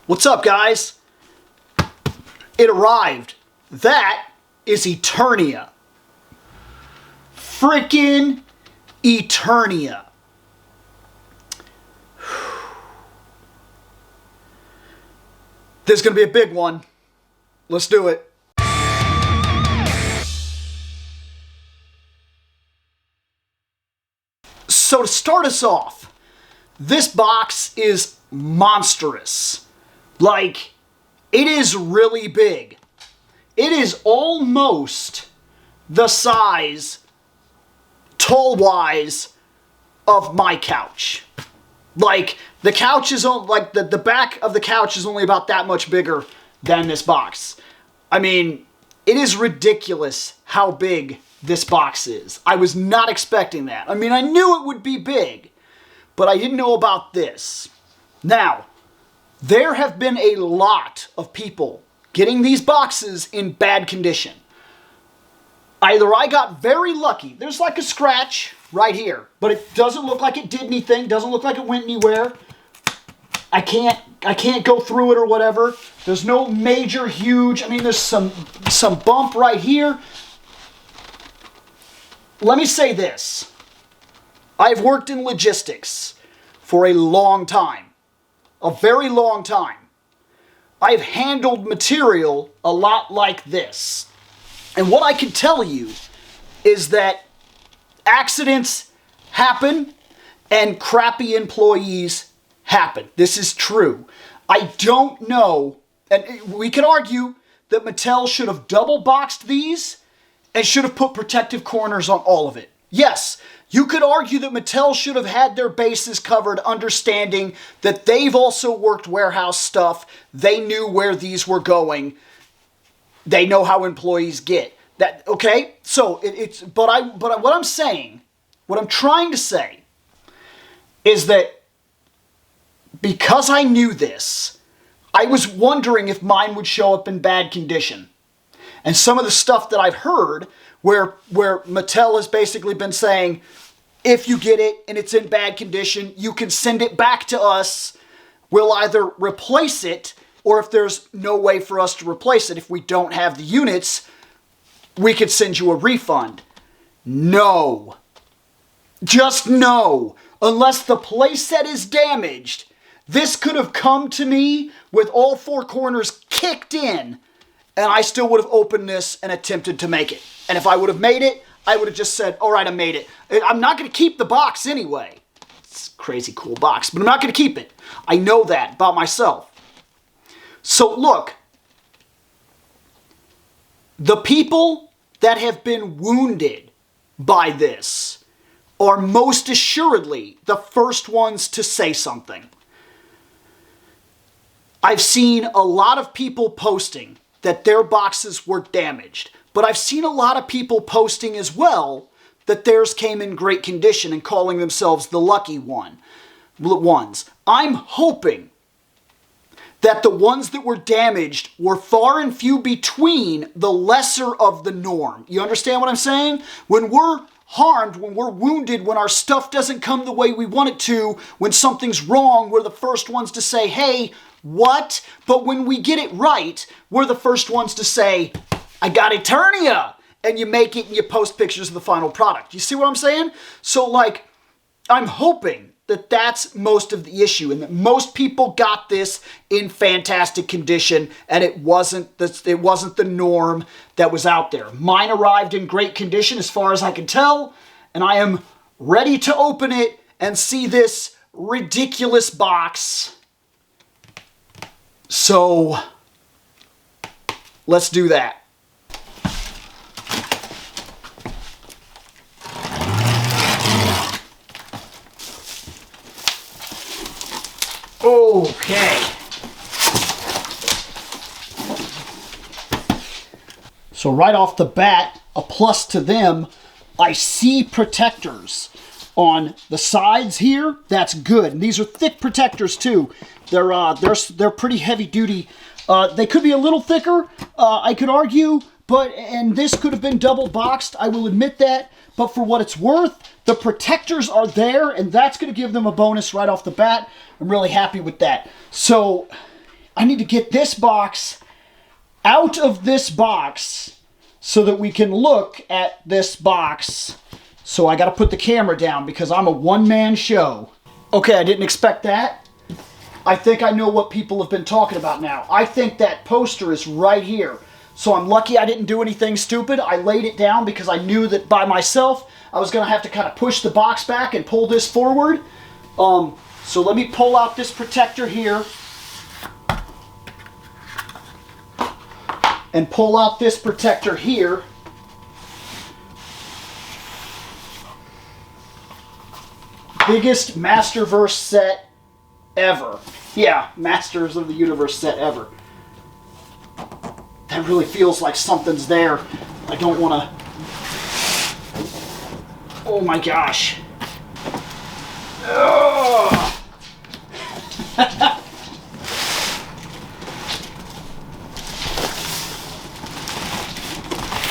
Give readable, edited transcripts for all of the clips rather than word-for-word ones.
What's up, guys? It arrived. That is Eternia. Freaking Eternia. This is going to be a big one. Let's do it. So to start us off, this box is monstrous. Like, it is really big. It is almost the size, tall-wise, of my couch. Like, the couch is like the back of the couch is only about that much bigger than this box. I mean, it is ridiculous how big this box is. I was not expecting that. I mean, I knew it would be big, but I didn't know about this. Now, there have been a lot of people getting these boxes in bad condition. Either I got very lucky. There's like a scratch right here, but it doesn't look like it did anything. Doesn't look like it went anywhere. I can't go through it or whatever. There's no major, huge. I mean, there's some bump right here. Let me say this. I've worked in logistics for a long time. A very long time. I've handled material a lot like this. And what I can tell you is that accidents happen and crappy employees happen. This is true. I don't know, and we can argue that Mattel should have double boxed these and should have put protective corners on all of it. Yes, you could argue that Mattel should have had their bases covered, understanding that they've also worked warehouse stuff. They knew where these were going. They know how employees get. That okay? So but what I'm saying, what I'm trying to say is that because I knew this, I was wondering if mine would show up in bad condition. And some of the stuff that I've heard where Mattel has basically been saying, if you get it and it's in bad condition, you can send it back to us. We'll either replace it, or if there's no way for us to replace it, if we don't have the units, we could send you a refund. No. Just no. Unless the playset is damaged, this could have come to me with all four corners kicked in, and I still would have opened this and attempted to make it. And if I would have made it, I would have just said, all right, I made it. I'm not going to keep the box anyway. It's a crazy cool box, but I'm not going to keep it. I know that about myself. So look, the people that have been wounded by this are most assuredly the first ones to say something. I've seen a lot of people posting that their boxes were damaged, but I've seen a lot of people posting as well that theirs came in great condition and calling themselves the lucky ones. I'm hoping that the ones that were damaged were far and few between the lesser of the norm. You understand what I'm saying? When we're harmed, when we're wounded, when our stuff doesn't come the way we want it to, when something's wrong, we're the first ones to say, hey, what? But when we get it right, we're the first ones to say, I got Eternia! And you make it and you post pictures of the final product. You see what I'm saying? So, like, I'm hoping that that's most of the issue and that most people got this in fantastic condition and it wasn't the norm that was out there. Mine arrived in great condition as far as I can tell, and I am ready to open it and see this ridiculous box. So, let's do that. Okay. So right off the bat, a plus to them, I see protectors on the sides here. That's good. And these are thick protectors too. They're pretty heavy duty. They could be a little thicker, I could argue, and this could have been double boxed. I will admit that. But for what it's worth, the protectors are there, and that's going to give them a bonus right off the bat. I'm really happy with that. So, I need to get this box out of this box so that we can look at this box. So I got to put the camera down because I'm a one-man show. Okay, I didn't expect that. I think I know what people have been talking about now. I think that poster is right here. So I'm lucky I didn't do anything stupid. I laid it down because I knew that by myself I was going to have to kind of push the box back and pull this forward. So let me pull out this protector here. And pull out this protector here. Biggest Masterverse set ever. Yeah, Masters of the Universe set ever. That really feels like something's there. I don't want to... Oh my gosh.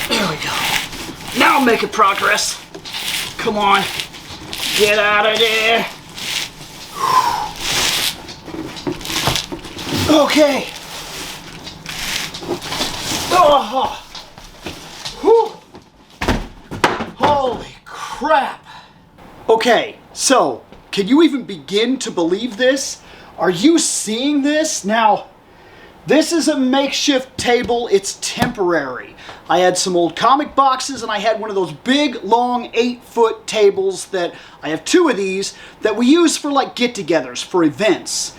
There we go. Now I'm making progress. Come on. Get out of there. Okay. Oh. Whew. Holy crap. Okay, so can you even begin to believe this? Are you seeing this? Now, this is a makeshift table. It's temporary. I had some old comic boxes and I had one of those big, long 8-foot tables that I have 2 of these that we use for like get-togethers, for events.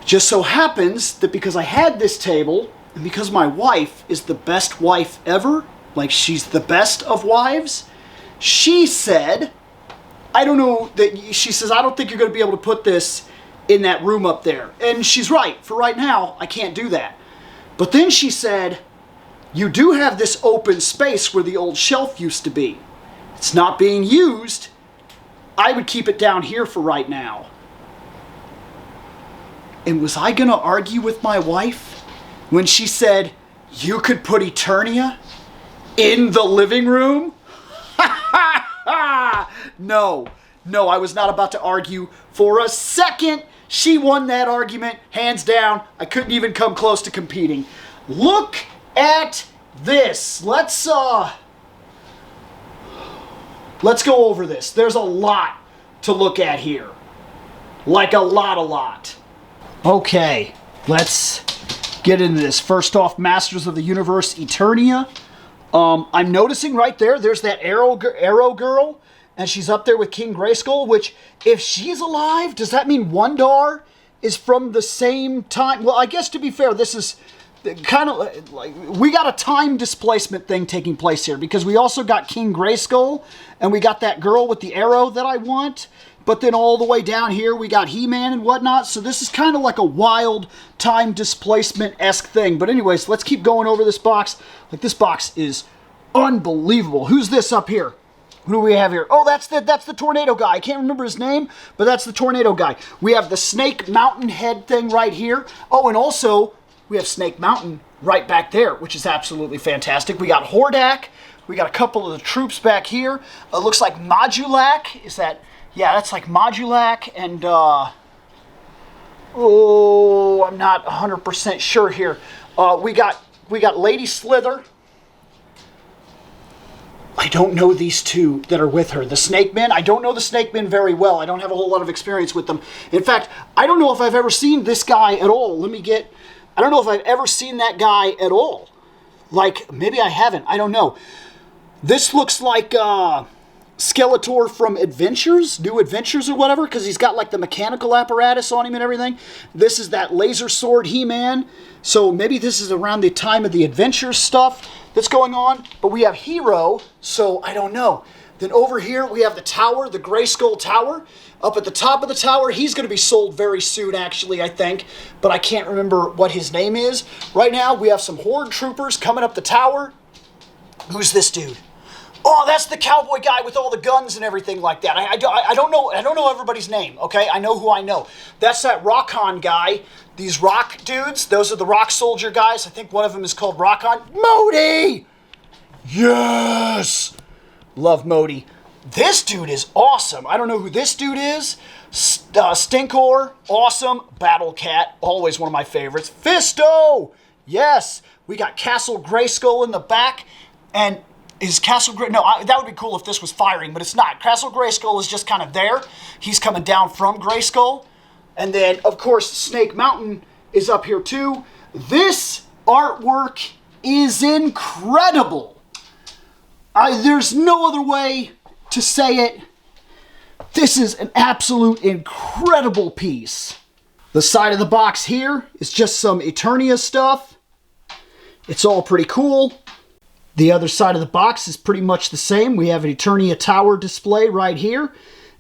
Just so happens that because I had this table and because my wife is the best wife ever, like she's the best of wives, she said, I don't know, she says, I don't think you're going to be able to put this in that room up there. And she's right. For right now, I can't do that. But then she said, you do have this open space where the old shelf used to be. It's not being used. I would keep it down here for right now. And was I going to argue with my wife when she said, you could put Eternia in the living room? No, I was not about to argue for a second. She won that argument, hands down. I couldn't even come close to competing. Look at this. Let's go over this. There's a lot to look at here. Like a lot. Okay, let's get into this. First off, Masters of the Universe Eternia. I'm noticing right there, there's that Arrow girl, and she's up there with King Grayskull, which, if she's alive, does that mean Wondar is from the same time? Well, I guess to be fair, this is kind of like, we got a time displacement thing taking place here, because we also got King Grayskull, and we got that girl with the arrow that I want, but then all the way down here, we got He-Man and whatnot, so this is kind of like a wild time displacement-esque thing. But anyways, let's keep going over this box. Like, this box is unbelievable. Who's this up here? Who do we have here? Oh, that's the tornado guy. I can't remember his name, but that's the tornado guy. We have the Snake Mountain head thing right here. Oh, and also, we have Snake Mountain right back there, which is absolutely fantastic. We got Hordak. We got a couple of the troops back here. It looks like Modulac. Is that... Yeah, that's like Modulac and, oh, I'm not 100% sure here. We got Lady Slither. I don't know these two that are with her. The Snake Men, I don't know the Snake Men very well. I don't have a whole lot of experience with them. In fact, I don't know if I've ever seen this guy at all. I don't know if I've ever seen that guy at all. Like, maybe I haven't. I don't know. This looks like, Skeletor from Adventures, New Adventures or whatever, because he's got like the mechanical apparatus on him and everything. This is that laser sword He-Man. So maybe this is around the time of the Adventures stuff that's going on. But we have Hero, so I don't know. Then over here we have the tower, the Grayskull Tower. Up at the top of the tower, he's going to be sold very soon actually, I think. But I can't remember what his name is. Right now we have some Horde troopers coming up the tower. Who's this dude? Oh, that's the cowboy guy with all the guns and everything like that. I don't know everybody's name, okay? I know who I know. That's that Rockon guy. These rock dudes, those are the rock soldier guys. I think one of them is called Rockon. Modi! Yes! Love Modi. This dude is awesome. I don't know who this dude is. Stinkor, awesome. Battle Cat, always one of my favorites. Fisto, yes. We got Castle Grayskull in the back. And is Castle Gray... No, that would be cool if this was firing, but it's not. Castle Grayskull is just kind of there. He's coming down from Grayskull. And then, of course, Snake Mountain is up here too. This artwork is incredible. There's no other way to say it. This is an absolute incredible piece. The side of the box here is just some Eternia stuff. It's all pretty cool. The other side of the box is pretty much the same. We have an Eternia Tower display right here.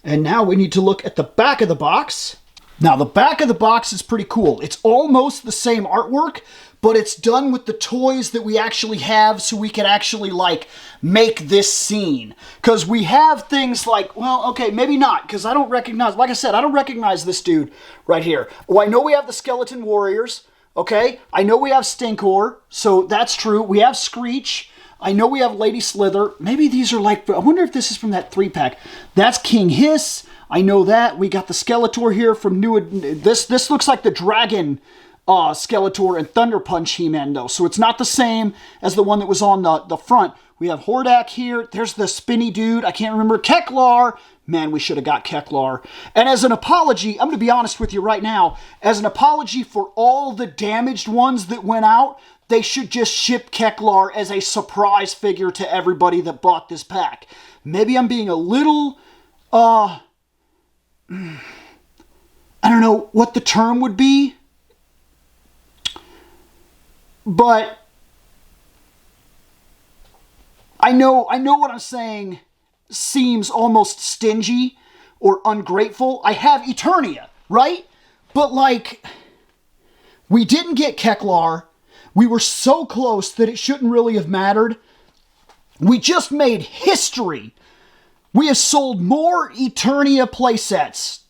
And now we need to look at the back of the box. Now, the back of the box is pretty cool. It's almost the same artwork, but it's done with the toys that we actually have so we can actually, like, make this scene. Because we have things like, well, okay, maybe not, because I don't recognize, like I said, I don't recognize this dude right here. Oh, I know we have the Skeleton Warriors, okay? I know we have Stinkor, so that's true. We have Screech. I know we have Lady Slither. Maybe these are like, I wonder if this is from that 3-pack. That's King Hiss. I know that. We got the Skeletor here from this looks like the Dragon Skeletor and Thunder Punch He-Man though. So it's not the same as the one that was on the front. We have Hordak here. There's the spinny dude. I can't remember. Keklar. Man, we should have got Keklar. And as an apology, I'm going to be honest with you right now. As an apology for all the damaged ones that went out, they should just ship Keklar as a surprise figure to everybody that bought this pack. Maybe I'm being a little, I don't know what the term would be, but I know what I'm saying seems almost stingy or ungrateful. I have Eternia, right? But like, we didn't get Keklar. We were so close that it shouldn't really have mattered. We just made history. We have sold more Eternia playsets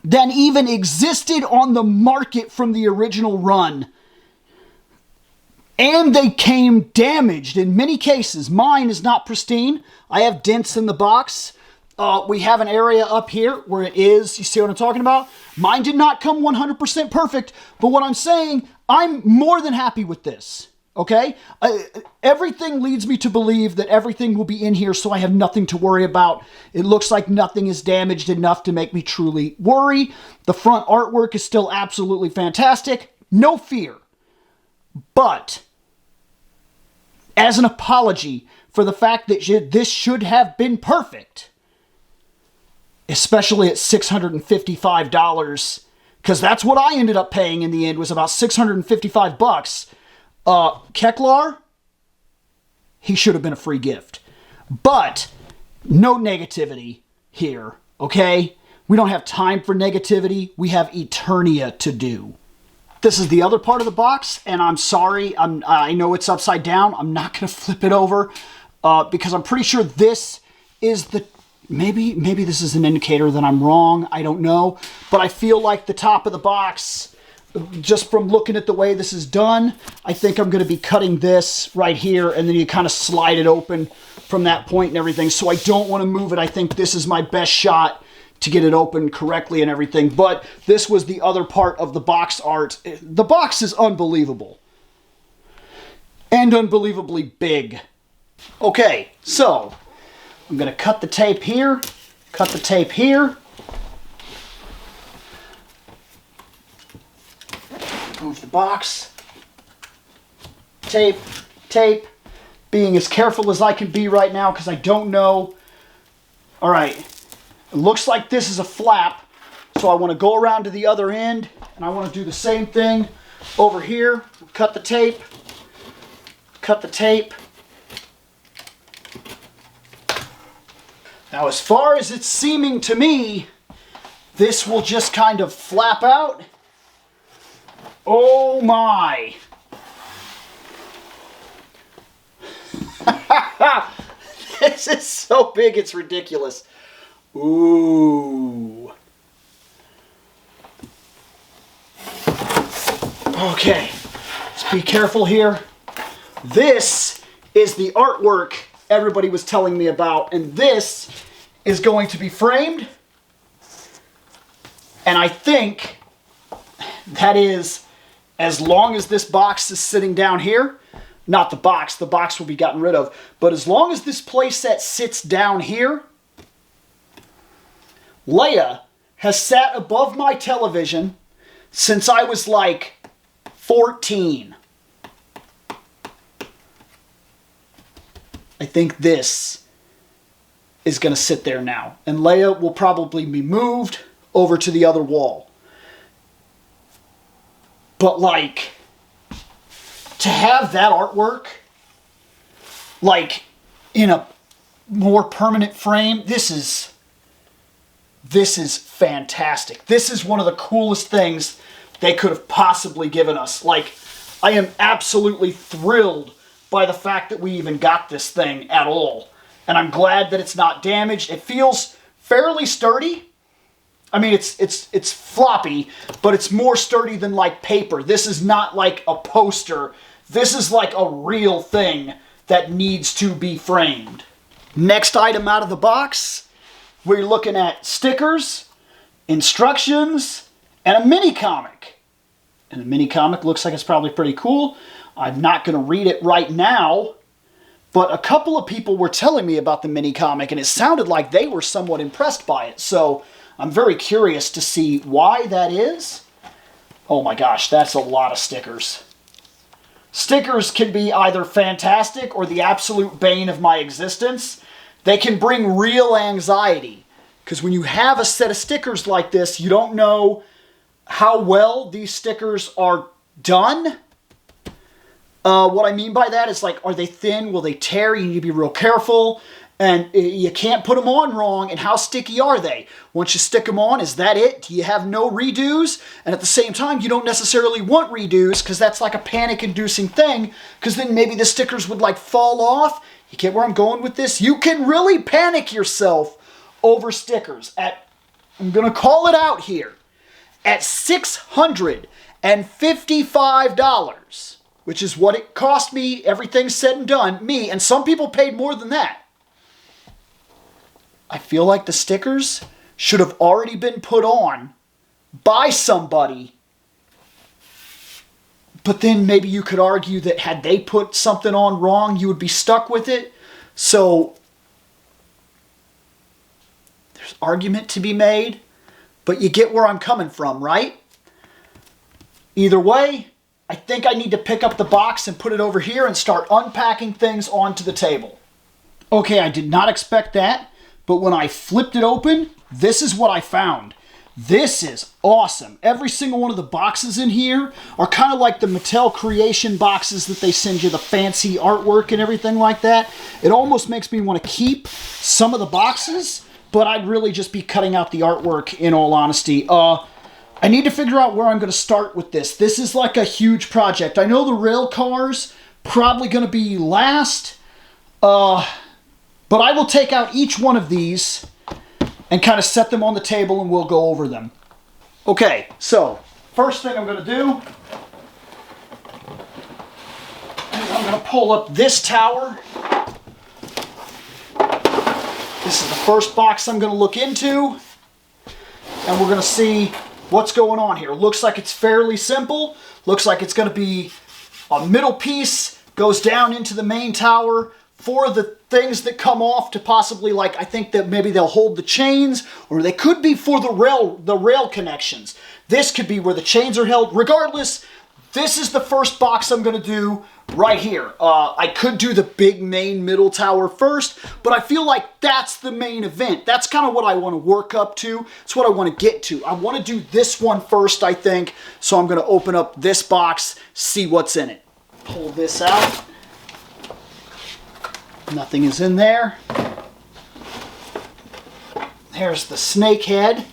than even existed on the market from the original run. And they came damaged in many cases. Mine is not pristine. I have dents in the box. We have an area up here where it is. You see what I'm talking about? Mine did not come 100% perfect. But what I'm saying, I'm more than happy with this. Okay? Everything leads me to believe that everything will be in here, so I have nothing to worry about. It looks like nothing is damaged enough to make me truly worry. The front artwork is still absolutely fantastic. No fear. But as an apology for the fact that this should have been perfect, especially at $655, because that's what I ended up paying in the end, was about $655. Keklar, he should have been a free gift. But no negativity here, okay? We don't have time for negativity. We have Eternia to do. This is the other part of the box, and I'm sorry. I know it's upside down. I'm not going to flip it over because I'm pretty sure this is the... Maybe this is an indicator that I'm wrong. I don't know. But I feel like the top of the box, just from looking at the way this is done, I think I'm going to be cutting this right here, and then you kind of slide it open from that point and everything. So I don't want to move it. I think this is my best shot to get it open correctly and everything. But this was the other part of the box art. The box is unbelievable. And unbelievably big. Okay, so I'm going to cut the tape here, cut the tape here. Move the box. Tape, tape. Being as careful as I can be right now because I don't know. All right. It looks like this is a flap, so I want to go around to the other end, and I want to do the same thing over here. Cut the tape. Cut the tape. Now, as far as it's seeming to me, this will just kind of flap out. Oh my! This is so big, it's ridiculous. Ooh. Okay, let's be careful here. This is the artwork everybody was telling me about, and this is going to be framed. And I think that is, as long as this box is sitting down here, not the box will be gotten rid of, but as long as this playset sits down here, Leia has sat above my television since I was like 14. I think this is going to sit there now. And Leia will probably be moved over to the other wall. But like, to have that artwork, like, in a more permanent frame, this is fantastic. This is one of the coolest things they could have possibly given us. Like, I am absolutely thrilled by the fact that we even got this thing at all. And I'm glad that it's not damaged. It feels fairly sturdy. I mean, it's floppy, but it's more sturdy than like paper. This is not like a poster. This is like a real thing that needs to be framed. Next item out of the box, we're looking at stickers, instructions, and a mini comic. And the mini comic looks like it's probably pretty cool. I'm not going to read it right now, but a couple of people were telling me about the mini comic, and it sounded like they were somewhat impressed by it. So I'm very curious to see why that is. Oh my gosh, that's a lot of stickers. Stickers can be either fantastic or the absolute bane of my existence. They can bring real anxiety, because when you have a set of stickers like this, you don't know how well these stickers are done. What I mean by that is, like, are they thin? Will they tear? You need to be real careful. And you can't put them on wrong. And how sticky are they? Once you stick them on, is that it? Do you have no redos? And at the same time, you don't necessarily want redos, because that's like a panic-inducing thing, because then maybe the stickers would like fall off. You get where I'm going with this? You can really panic yourself over stickers at, I'm going to call it out here, at $655. Which is what it cost me, everything said and done, me, and some people paid more than that. I feel like the stickers should have already been put on by somebody, but then maybe you could argue that had they put something on wrong, you would be stuck with it. So there's argument to be made, but you get where I'm coming from, right? Either way, I think I need to pick up the box and put it over here and start unpacking things onto the table. Okay, I did not expect that, but when I flipped it open, this is what I found. This is awesome. Every single one of the boxes in here are kind of like the Mattel Creation boxes that they send you, the fancy artwork and everything like that. It almost makes me want to keep some of the boxes, but I'd really just be cutting out the artwork, in all honesty. I need to figure out where I'm going to start with this. This is like a huge project. I know the rail cars probably going to be last, but I will take out each one of these and kind of set them on the table and we'll go over them. Okay, so first thing I'm going to do is I'm going to pull up this tower. This is the first box I'm going to look into, and we're going to see what's going on here. Looks like it's fairly simple. Looks like it's going to be a middle piece, goes down into the main tower. For the things that come off to possibly, like, I think that maybe they'll hold the chains, or they could be for the rail connections. This could be where the chains are held. Regardless, this is the first box I'm going to do right here. I could do the big main middle tower first, but I feel like that's the main event. That's kind of what I want to work up to. It's what I want to get to. I want to do this one first, I think. So I'm going to open up this box, see what's in it. Pull this out. Nothing is in there. There's the snake head.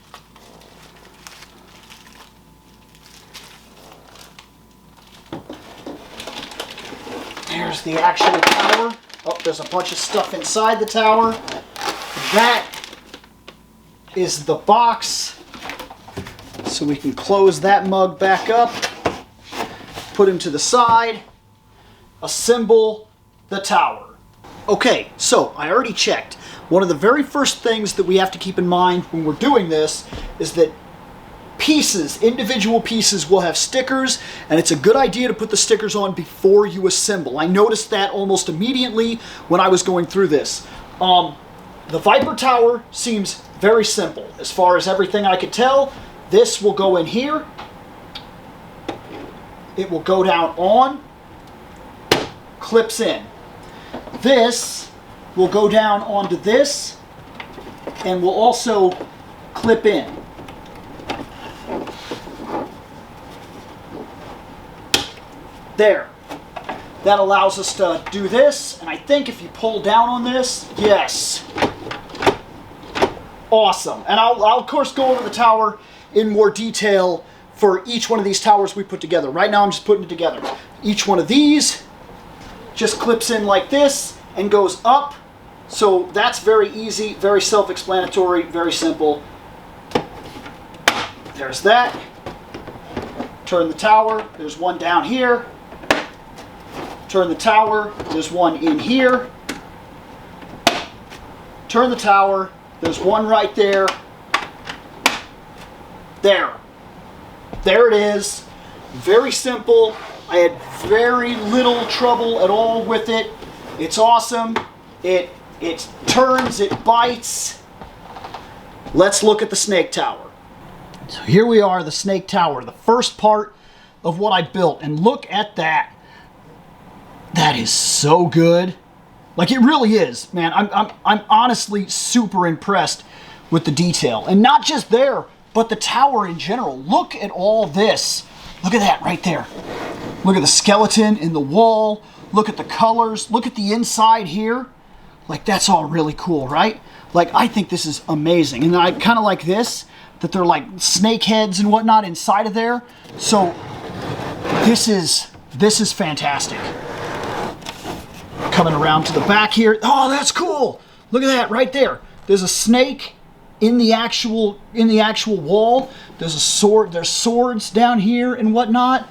There's the actual tower. Oh, there's a bunch of stuff inside the tower. That is the box. So we can close that mug back up, put him to the side, assemble the tower. Okay, so I already checked. One of the very first things that we have to keep in mind when we're doing this is that pieces, individual pieces, will have stickers, and it's a good idea to put the stickers on before you assemble. I noticed that almost immediately when I was going through this. The Viper Tower seems very simple. As far as everything I could tell, this will go in here. It will go down on, clips in. This will go down onto this and will also clip in. There. That allows us to do this, and I think if you pull down on this, yes. Awesome. And I'll of course go over the tower in more detail for each one of these towers we put together. Right now I'm just putting it together. Each one of these just clips in like this and goes up. So that's very easy, very self-explanatory, very simple. There's that. Turn the tower. There's one down here. Turn the tower. There's one in here. Turn the tower. There's one right there. There. There it is. Very simple. I had very little trouble at all with it. It's awesome. It turns, it bites. Let's look at the snake tower. So here we are, the snake tower, the first part of what I built. And look at that. That is so good. Like, it really is, man. I'm honestly super impressed with the detail. And not just there, but the tower in general. Look at all this. Look at that right there. Look at the skeleton in the wall. Look at the colors. Look at the inside here. Like, that's all really cool, right? Like, I think this is amazing. And I kind of like this, that they're like snake heads and whatnot inside of there. So this is fantastic. Coming around to the back here. Oh, that's cool. Look at that right there. There's a snake in the actual wall. There's a sword. There's swords down here and whatnot.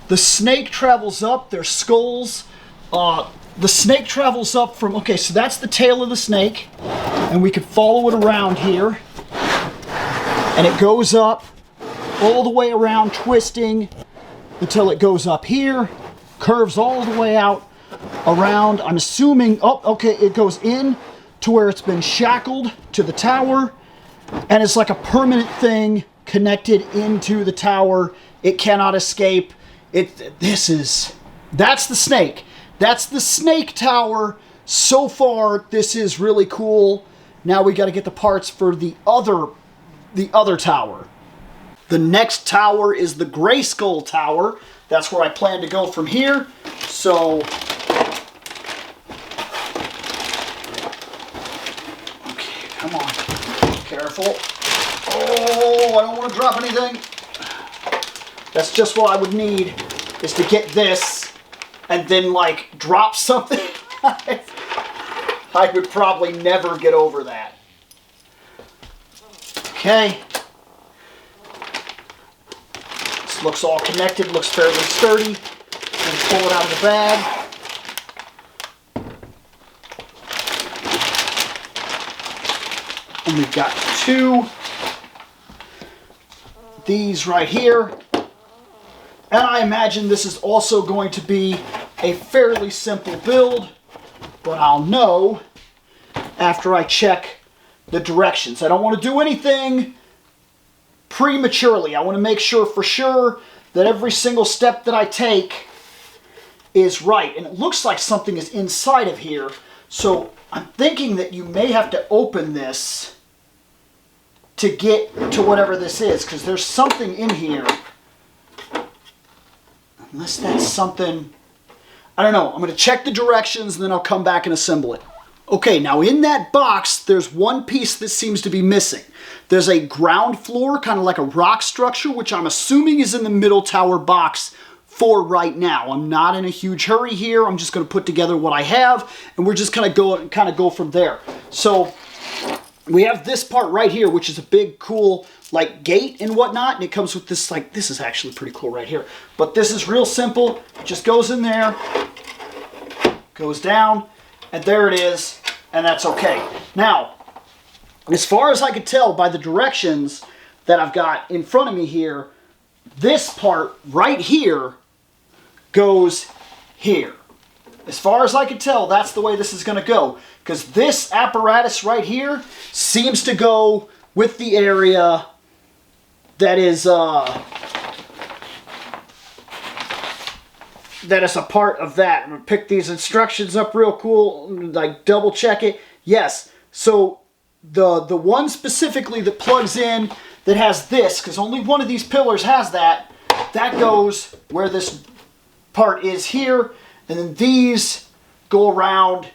The snake travels up. There's skulls. The snake travels up from, okay, so that's the tail of the snake, and we could follow it around here, and it goes up all the way around, twisting until it goes up here, curves all the way out around. I'm assuming, oh, okay, it goes in to where it's been shackled to the tower, and it's like a permanent thing connected into the tower. It cannot escape. That's the snake. That's the snake tower. So far, this is really cool. Now we got to get the parts for the other tower. The next tower is the Grayskull Tower. That's where I plan to go from here. So, okay, come on. Careful. Oh, I don't want to drop anything. That's just what I would need, is to get this and then, like, drop something. I would probably never get over that. Okay. This looks all connected, looks fairly sturdy. And pull it out of the bag. And we've got two. These right here. And I imagine this is also going to be a fairly simple build, but I'll know after I check the directions. I don't want to do anything prematurely. I want to make sure for sure that every single step that I take is right. And it looks like something is inside of here, so I'm thinking that you may have to open this to get to whatever this is, because there's something in here. Unless that's something, I don't know. I'm going to check the directions and then I'll come back and assemble it. Okay, now in that box, there's one piece that seems to be missing. There's a ground floor, kind of like a rock structure, which I'm assuming is in the middle tower box for right now. I'm not in a huge hurry here. I'm just going to put together what I have, and we're just going to go from there. So we have this part right here, which is a big, cool, like, gate and whatnot, and it comes with this, like, this is actually pretty cool right here. But this is real simple. It just goes in there, goes down, And there it is, and that's okay. Now, as far as I could tell by the directions that I've got in front of me here, this part right here goes here. As far as I can tell, that's the way this is going to go. Because this apparatus right here seems to go with the area that is a part of that. I'm going to pick these instructions up real cool, like double check it. Yes, so the one specifically that plugs in that has this, because only one of these pillars has that, that goes where this part is here, and then these go around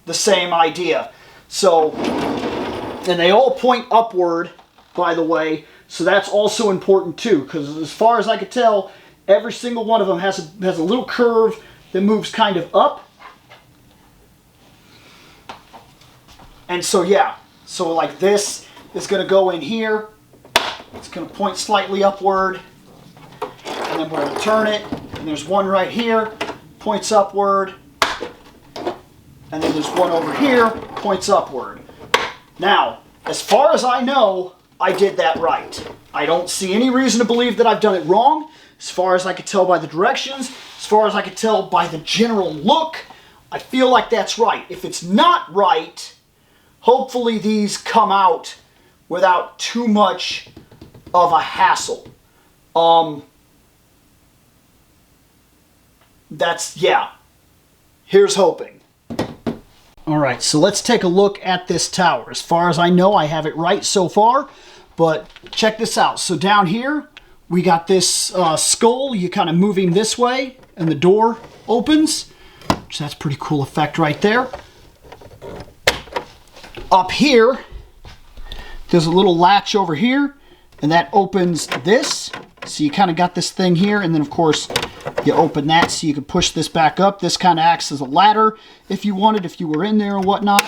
the same idea. So, and they all point upward, by the way, so that's also important too, because as far as I could tell, every single one of them has a little curve that moves kind of up. And so yeah, so like this is going to go in here, it's going to point slightly upward, and then we're going to turn it, and there's one right here, points upward, and then there's one over here, points upward. Now, as far as I know, I did that right. I don't see any reason to believe that I've done it wrong. As far as I could tell by the directions, as far as I could tell by the general look, I feel like that's right. If it's not right, hopefully these come out without too much of a hassle. Yeah. Here's hoping. Alright, so let's take a look at this tower. As far as I know, I have it right so far, but check this out. So down here, we got this skull. You kind of moving this way, and the door opens. So that's a pretty cool effect right there. Up here, there's a little latch over here, and that opens this. So you kind of got this thing here, and then of course you open that so you can push this back up. This kind of acts as a ladder if you wanted, if you were in there or whatnot.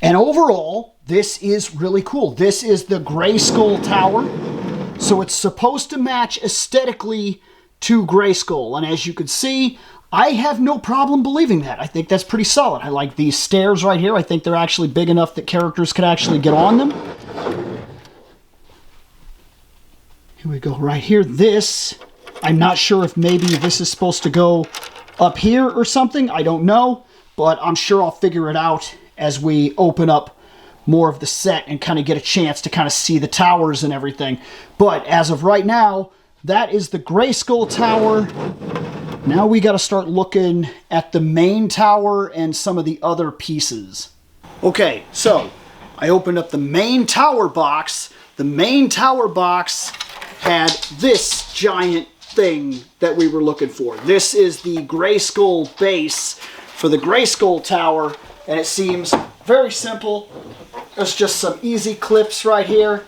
And overall, this is really cool. This is the Grayskull Tower. So it's supposed to match aesthetically to Grayskull. And as you can see, I have no problem believing that. I think that's pretty solid. I like these stairs right here. I think they're actually big enough that characters could actually get on them. Here we go right here. This, I'm not sure if maybe this is supposed to go up here or something. I don't know, but I'm sure I'll figure it out as we open up more of the set and kind of get a chance to kind of see the towers and everything. But as of right now, that is the Grayskull Tower. Now we got to start looking at the main tower and some of the other pieces. Okay, so I opened up the main tower box. The main tower box had this giant thing that we were looking for. This is the Grayskull base for the Grayskull Tower, and it seems very simple. There's just some easy clips right here.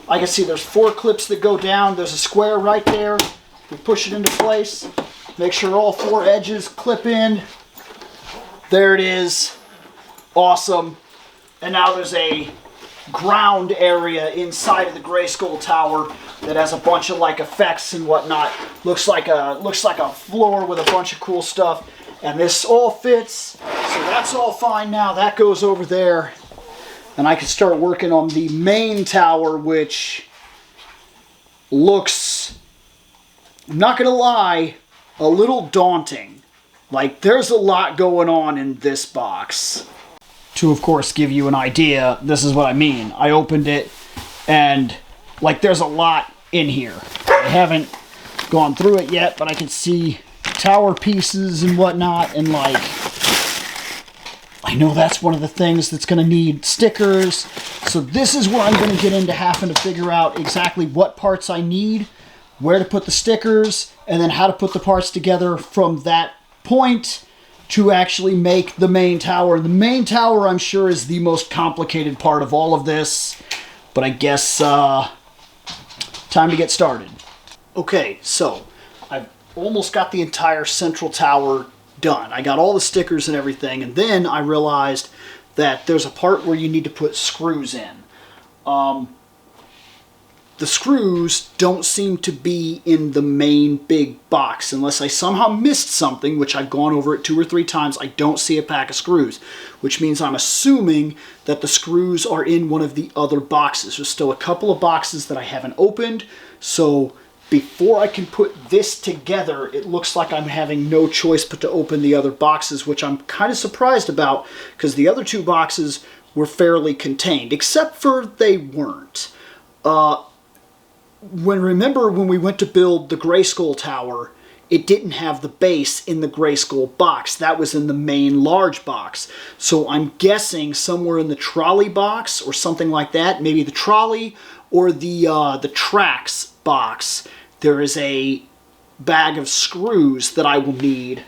I can see there's 4 clips that go down. There's a square right there. We push it into place. Make sure all 4 edges clip in. There it is. Awesome. And now there's a ground area inside of the Grayskull Tower that has a bunch of like effects and whatnot. Looks like a floor with a bunch of cool stuff. And this all fits. So that's all fine now. That goes over there. And I can start working on the main tower, which looks, I'm not going to lie, a little daunting. Like, there's a lot going on in this box. To, of course, give you an idea, this is what I mean. I opened it, and, like, there's a lot in here. I haven't gone through it yet, but I can see tower pieces and whatnot, and, like, I know that's one of the things that's going to need stickers. So this is where I'm going to get into having to figure out exactly what parts I need, where to put the stickers, and then how to put the parts together from that point to actually make the main tower. The main tower, I'm sure, is the most complicated part of all of this, but I guess time to get started. Okay, so I've almost got the entire central tower done. I got all the stickers and everything, and then I realized that there's a part where you need to put screws in. The the screws don't seem to be in the main big box. Unless I somehow missed something, which I've gone over it 2 or 3 times, I don't see a pack of screws, which means I'm assuming that the screws are in one of the other boxes. There's still a couple of boxes that I haven't opened, so before I can put this together, it looks like I'm having no choice but to open the other boxes, which I'm kind of surprised about, because the other 2 boxes were fairly contained, except for they weren't. Remember when we went to build the Grayskull Tower, it didn't have the base in the Grayskull box. That was in the main large box. So I'm guessing somewhere in the trolley box or something like that, maybe the trolley or the tracks box, there is a bag of screws that I will need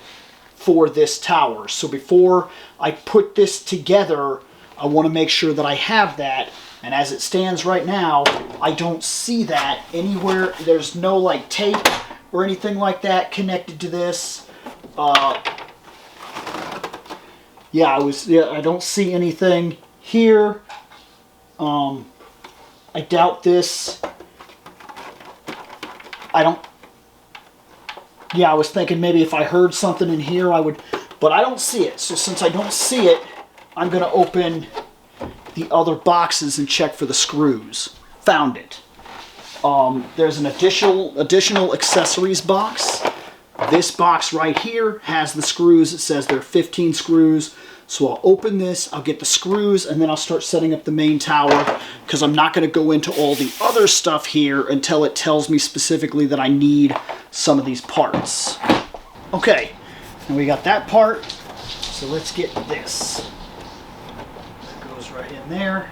for this tower. So before I put this together, I want to make sure that I have that. And as it stands right now, I don't see that anywhere. There's no like tape or anything like that connected to this. I don't see anything here. I doubt this. I was thinking maybe if I heard something in here I would, but I don't see it. So since I don't see it, I'm going to open the other boxes and check for the screws. Found it. There's an additional accessories box. This box right here has the screws. It says there are 15 screws. So I'll open this, I'll get the screws, and then I'll start setting up the main tower, because I'm not going to go into all the other stuff here until it tells me specifically that I need some of these parts. Okay, and we got that part, so let's get this. That goes right in there.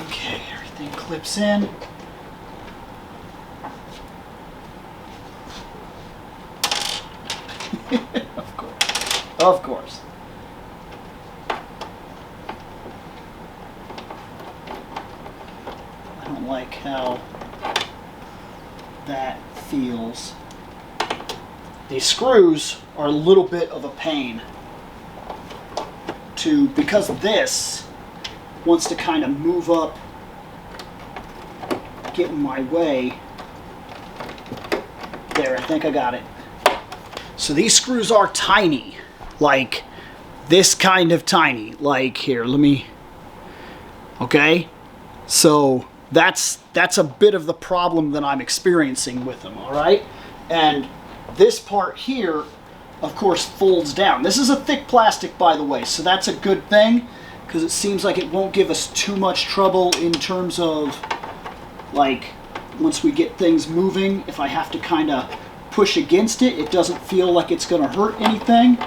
Okay, everything clips in. Of course. I don't like how that feels. These screws are a little bit of a pain because this wants to kind of move up, get in my way. There, I think I got it. So these screws are tiny. Like this kind of tiny. Like here, okay? So that's a bit of the problem that I'm experiencing with them, all right? And this part here, of course, folds down. This is a thick plastic, by the way, so that's a good thing, because it seems like it won't give us too much trouble in terms of, like, once we get things moving, if I have to kind of push against it, it doesn't feel like it's going to hurt anything.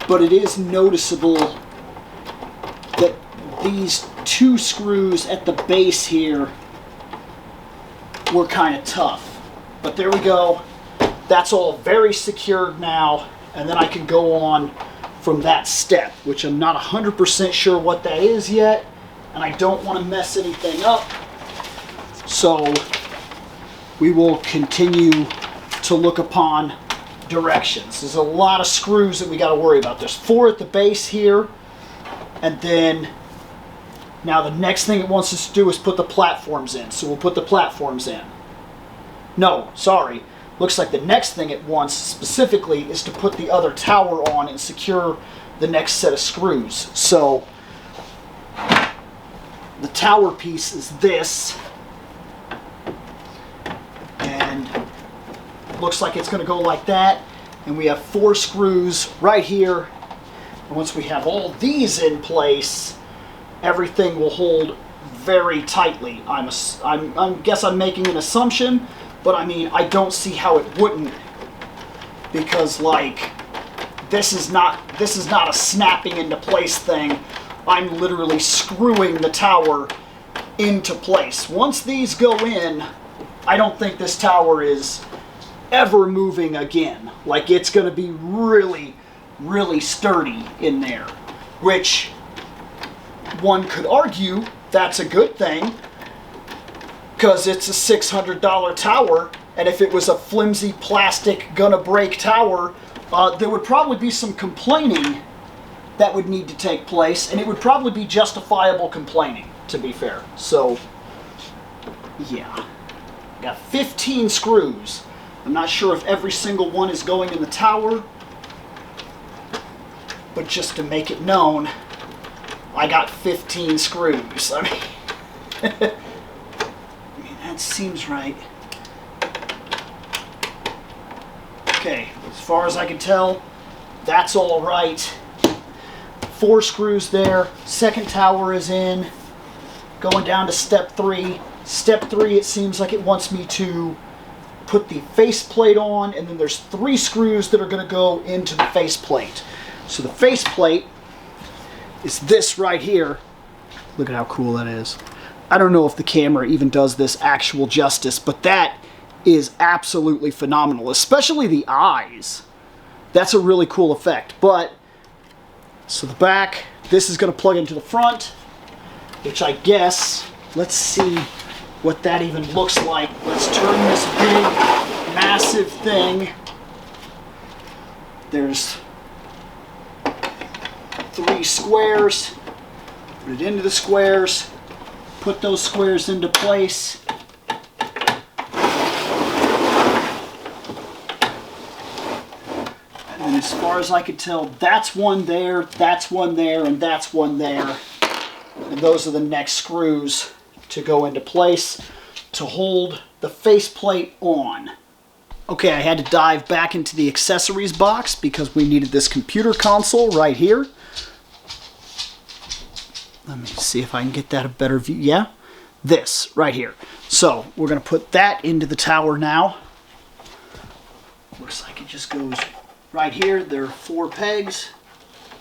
But it is noticeable that these 2 screws at the base here were kind of tough. But there we go. That's all very secured now. And then I can go on from that step, which I'm not 100% sure what that is yet. And I don't want to mess anything up. So we will continue to look upon directions. There's a lot of screws that we got to worry about. There's 4 at the base here, and then now the next thing it wants us to do is put the platforms in. So we'll put the platforms in. No, sorry. Looks like the next thing it wants specifically is to put the other tower on and secure the next set of screws. So the tower piece is this, and looks like it's going to go like that, and we have 4 screws right here, and once we have all these in place, everything will hold very tightly. I guess I'm making an assumption, but I mean, I don't see how it wouldn't, because like this is not a snapping into place thing. I'm literally screwing the tower into place. Once these go in, I don't think this tower is ever moving again. Like, it's going to be really, really sturdy in there, which one could argue that's a good thing, because it's a $600 tower, and if it was a flimsy plastic gonna break tower, there would probably be some complaining that would need to take place, and it would probably be justifiable complaining. to be fair. So, yeah. Got 15 screws. I'm not sure if every single one is going in the tower, but just to make it known, I got 15 screws. I mean, that seems right. Okay, as far as I can tell, that's all right. 4 screws there. Second tower is in. Going down to step 3. Step 3, it seems like it wants me to put the faceplate on, and then there's 3 screws that are going to go into the faceplate. So the faceplate is this right here. Look at how cool that is. I don't know if the camera even does this actual justice, but that is absolutely phenomenal, especially the eyes. That's a really cool effect. But, so the back, this is going to plug into the front, which I guess, let's see what that even looks like. Let's turn this big, massive thing. There's 3 squares. Put it into the squares. Put those squares into place. And as far as I could tell, that's one there, that's one there, and that's one there. And those are the next screws to go into place to hold the faceplate on. Okay, I had to dive back into the accessories box because we needed this computer console right here. Let me see if I can get that a better view. Yeah, this right here. So we're going to put that into the tower now. Looks like it just goes right here. There are 4 pegs.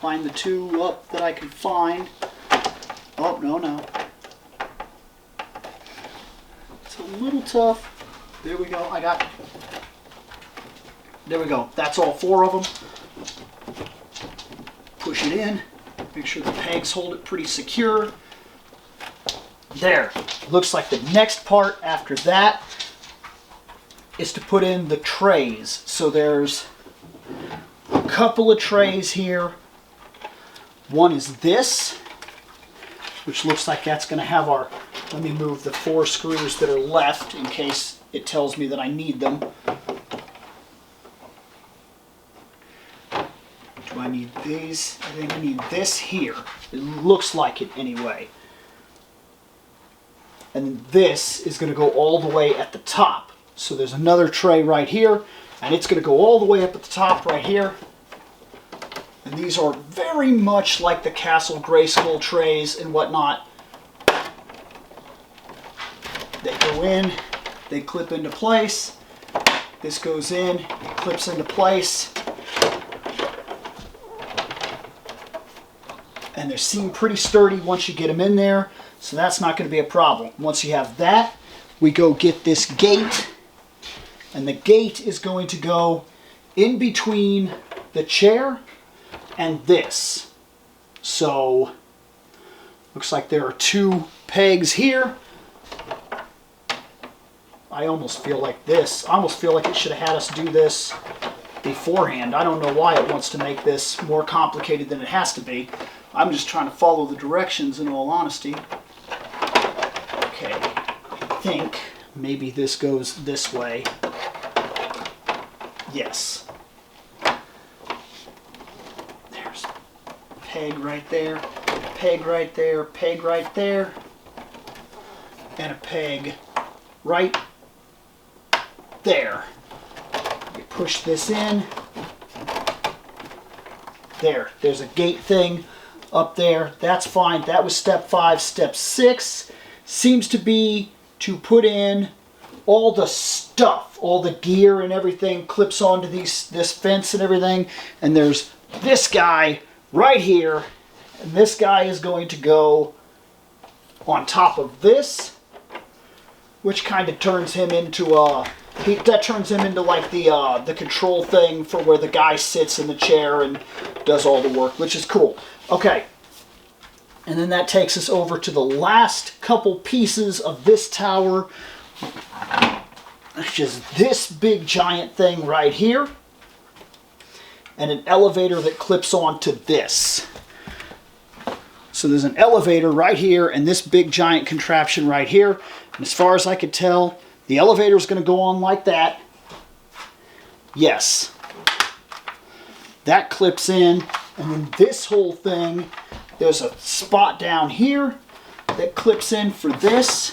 Find the 2 up that I can find. Oh, no. It's a little tough. There we go. There we go. That's all 4 of them. Push it in. Make sure the pegs hold it pretty secure. There. Looks like the next part after that is to put in the trays. So there's a couple of trays here. One is this, which looks like that's going to have our, let me move the 4 screws that are left in case it tells me that I need them. Do I need these? I think I need this here. It looks like it anyway. And this is going to go all the way at the top. So there's another tray right here, and it's going to go all the way up at the top right here. And these are very much like the Castle Grayskull trays and whatnot. They go in, they clip into place. This goes in, it clips into place. And they seem pretty sturdy once you get them in there, so that's not going to be a problem. Once you have that, we go get this gate, and the gate is going to go in between the chair and this. So, looks like there are 2 pegs here. I almost feel like it should have had us do this beforehand. I don't know why it wants to make this more complicated than it has to be. I'm just trying to follow the directions in all honesty. Okay, I think maybe this goes this way. Yes. There's a peg right there, peg right there, peg right there, and a peg right there. You push this in. There's a gate thing up there. That's fine. That was step 5. Step 6 seems to be to put in all the stuff, all the gear and everything clips onto this fence and everything. And there's this guy right here, and this guy is going to go on top of this, which kind of turns him into that turns him into like the control thing for where the guy sits in the chair and does all the work, which is cool. Okay, and then that takes us over to the last couple pieces of this tower, which is this big giant thing right here, and an elevator that clips onto this. So So there's an elevator right here and this big giant contraption right here. And as far as I could tell, the elevator is going to go on like that. Yes. That clips in. And then this whole thing, there's a spot down here that clips in for this.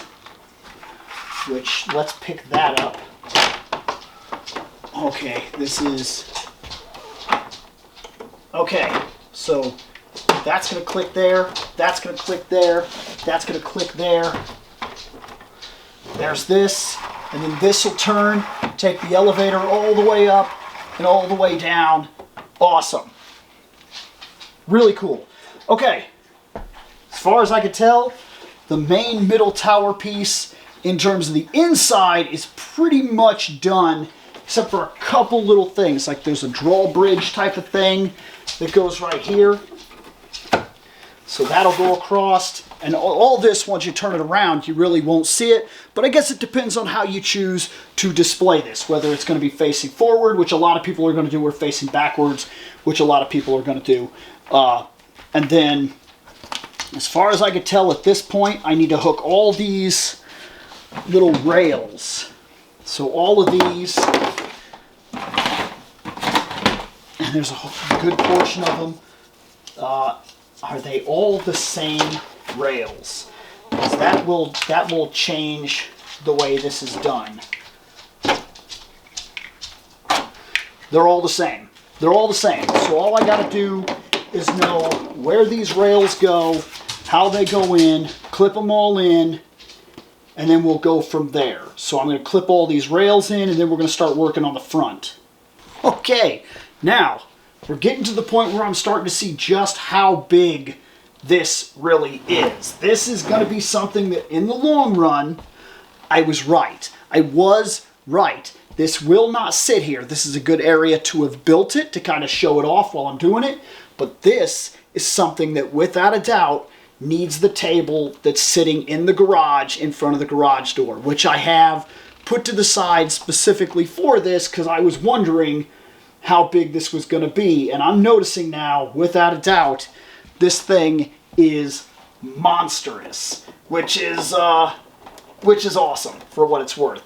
Which, let's pick that up. Okay, this is... Okay, so that's going to click there, that's going to click there, that's going to click there. There's this, and then this will turn, take the elevator all the way up and all the way down. Awesome. Really cool. Okay, as far as I can tell, the main middle tower piece in terms of the inside is pretty much done, except for a couple little things, like there's a drawbridge type of thing that goes right here. So that'll go across, and all this, once you turn it around, you really won't see it, but I guess it depends on how you choose to display this, whether it's going to be facing forward, which a lot of people are going to do, or facing backwards, which a lot of people are going to do. And then, as far as I could tell at this point, I need to hook all these little rails. So all of these, and there's a good portion of them, are they all the same rails? Because that will change the way this is done. They're all the same. They're all the same. So all I got to do is know where these rails go, how they go in, clip them all in, and then we'll go from there. So I'm going to clip all these rails in, and then we're going to start working on the front. Okay, now we're getting to the point where I'm starting to see just how big this really is. This is going to be something that in the long run, I was right. I was right. This will not sit here. This is a good area to have built it, to kind of show it off while I'm doing it. But this is something that without a doubt needs the table that's sitting in the garage in front of the garage door, which I have put to the side specifically for this because I was wondering how big this was going to be. And I'm noticing now, without a doubt, this thing is monstrous, which is awesome for what it's worth.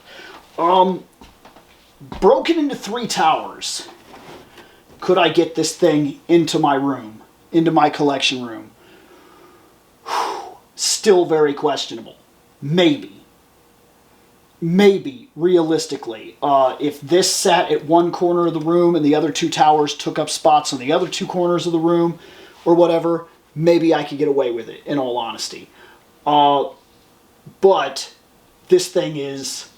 Broken into 3 towers. Could I get this thing into my room, into my collection room? Still very questionable. Maybe, realistically, if this sat at one corner of the room and the other 2 towers took up spots on the other 2 corners of the room or whatever, maybe I could get away with it, in all honesty. But this thing is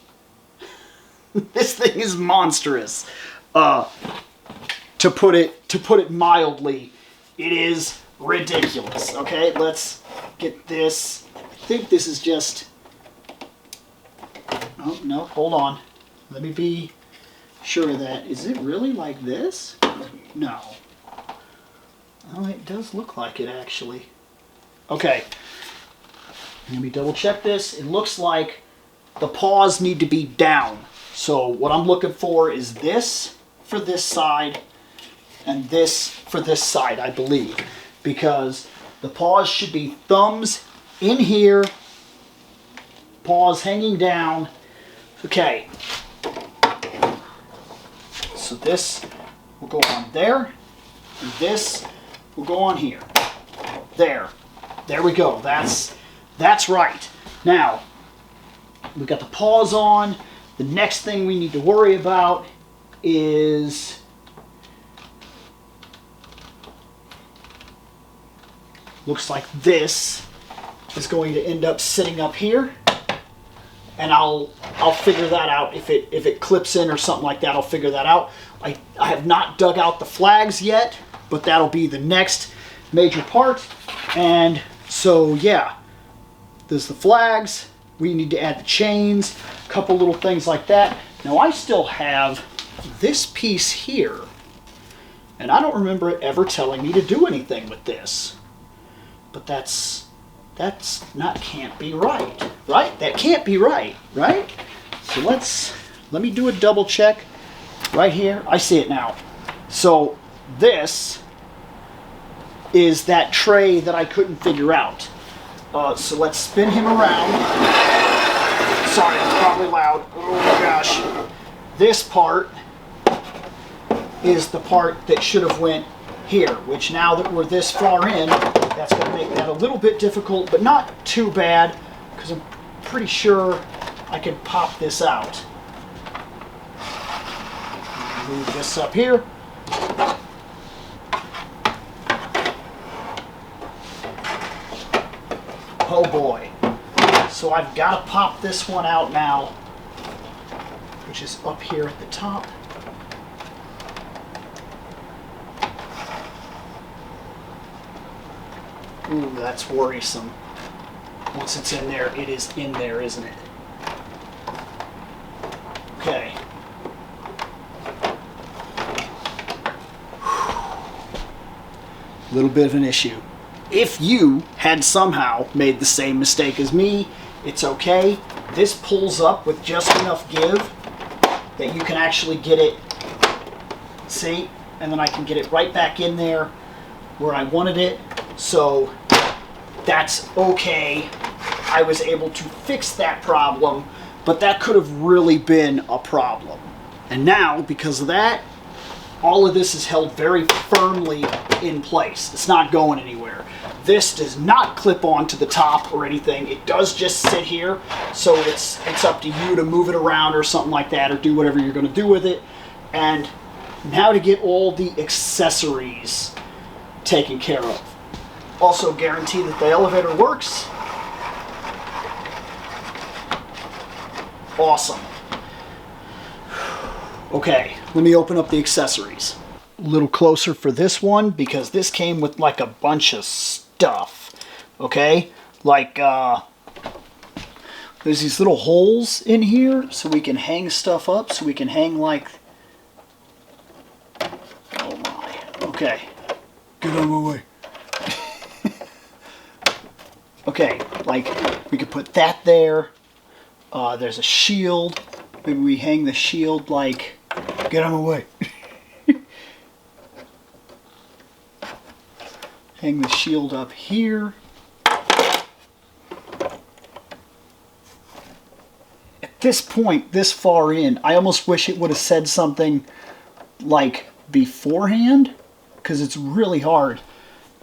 this thing is monstrous. To put it mildly, it is ridiculous. Okay, let's get this. I think this is just... Oh, no, hold on. Let me be sure of that. Is it really like this? No. Oh, it does look like it, actually. Okay. Let me double check this. It looks like the paws need to be down. So what I'm looking for is this for this side and this for this side, I believe. Because the paws should be thumbs in here, paws hanging down. Okay. So this will go on there, and this will go on here. There. There we go. That's right. Now, we've got the paws on. The next thing we need to worry about is looks like this is going to end up sitting up here, and I'll figure that out. If it clips in or something like that, I'll figure that out. I have not dug out the flags yet, but that'll be the next major part. And so yeah, there's the flags. We need to add the chains, a couple little things like that. Now I still have this piece here, and I don't remember it ever telling me to do anything with this. But that's not, can't be right, right? That can't be right, right? So let me do a double check right here. I see it now. So this is that tray that I couldn't figure out. So let's spin him around. Sorry, it's probably loud. Oh my gosh. This part is the part that should have went here, which now that we're this far in, that's going to make that a little bit difficult, but not too bad, because I'm pretty sure I can pop this out. Move this up here. Oh boy. So I've got to pop this one out now, which is up here at the top. Ooh, that's worrisome. Once it's in there, it is in there, isn't it? Okay. A little bit of an issue. If you had somehow made the same mistake as me, it's okay. This pulls up with just enough give that you can actually get it, see? And then I can get it right back in there where I wanted it. So that's okay. I was able to fix that problem, but that could have really been a problem. And now, because of that, all of this is held very firmly in place. It's not going anywhere. This does not clip onto the top or anything. It does just sit here, so it's up to you to move it around or something like that, or do whatever you're going to do with it. And now to get all the accessories taken care of. Also guarantee that the elevator works. Awesome. Okay, let me open up the accessories. A little closer for this one, because this came with like a bunch of stuff. Okay? Like, there's these little holes in here so we can hang stuff up, so we can hang like... Oh my. Okay. Get out of my way. Okay, like, we could put that there. There's a shield. Maybe we hang the shield like... Get out of my way. Hang the shield up here. At this point, this far in, I almost wish it would have said something like beforehand, because it's really hard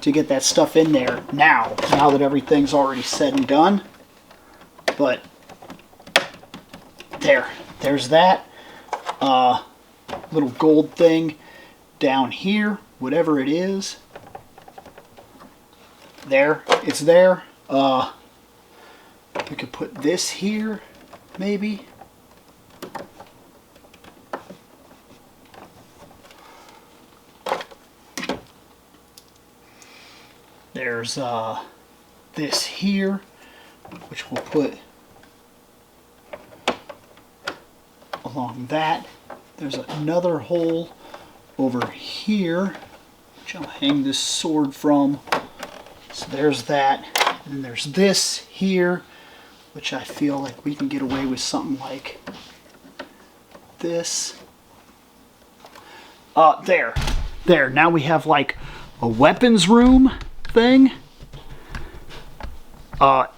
to get that stuff in there now that everything's already said and done. But there's that little gold thing down here, whatever it is. There, it's there. We could put this here, maybe. There's this here, which we'll put along that. There's another hole over here, which I'll hang this sword from. So there's that. And there's this here, which I feel like we can get away with something like this. There. Now we have like a weapons room thing.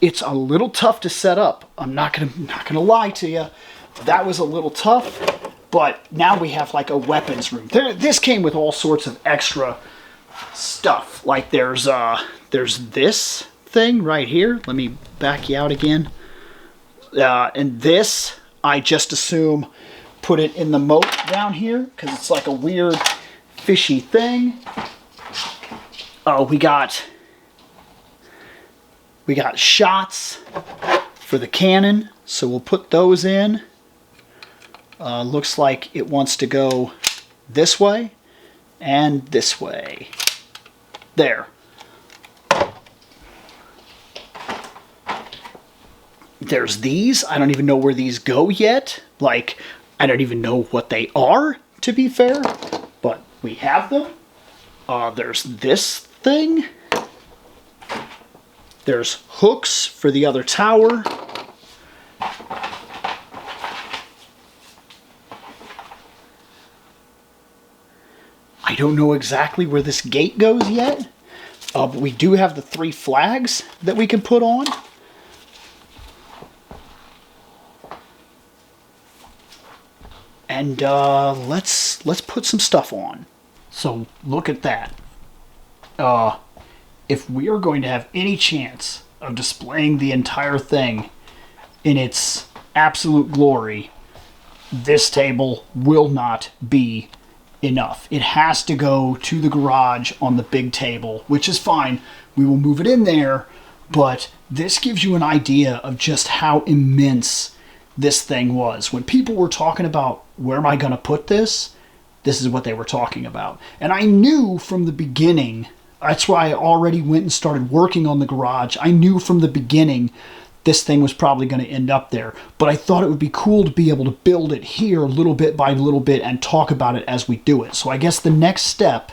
It's a little tough to set up. I'm not gonna lie to you. That was a little tough, but now we have like a weapons room. This came with all sorts of extra stuff. Like there's this thing right here. Let me back you out again. And this, I just assume put it in the moat down here because it's like a weird fishy thing. Oh, we got shots for the cannon, so we'll put those in. Looks like it wants to go this way and this way. There. There's these. I don't even know where these go yet. Like, I don't even know what they are, to be fair. But we have them. There's this thing. There's hooks for the other tower. I don't know exactly where this gate goes yet, But we do have the 3 flags that we can put on. And let's put some stuff on. So look at that. If we are going to have any chance of displaying the entire thing in its absolute glory, this table will not be enough. It has to go to the garage on the big table, which is fine. We will move it in there, but this gives you an idea of just how immense this thing was. When people were talking about where am I going to put this, this is what they were talking about. And I knew from the beginning, that's why I already went and started working on the garage. I knew from the beginning this thing was probably going to end up there. But I thought it would be cool to be able to build it here little bit by little bit and talk about it as we do it. So I guess the next step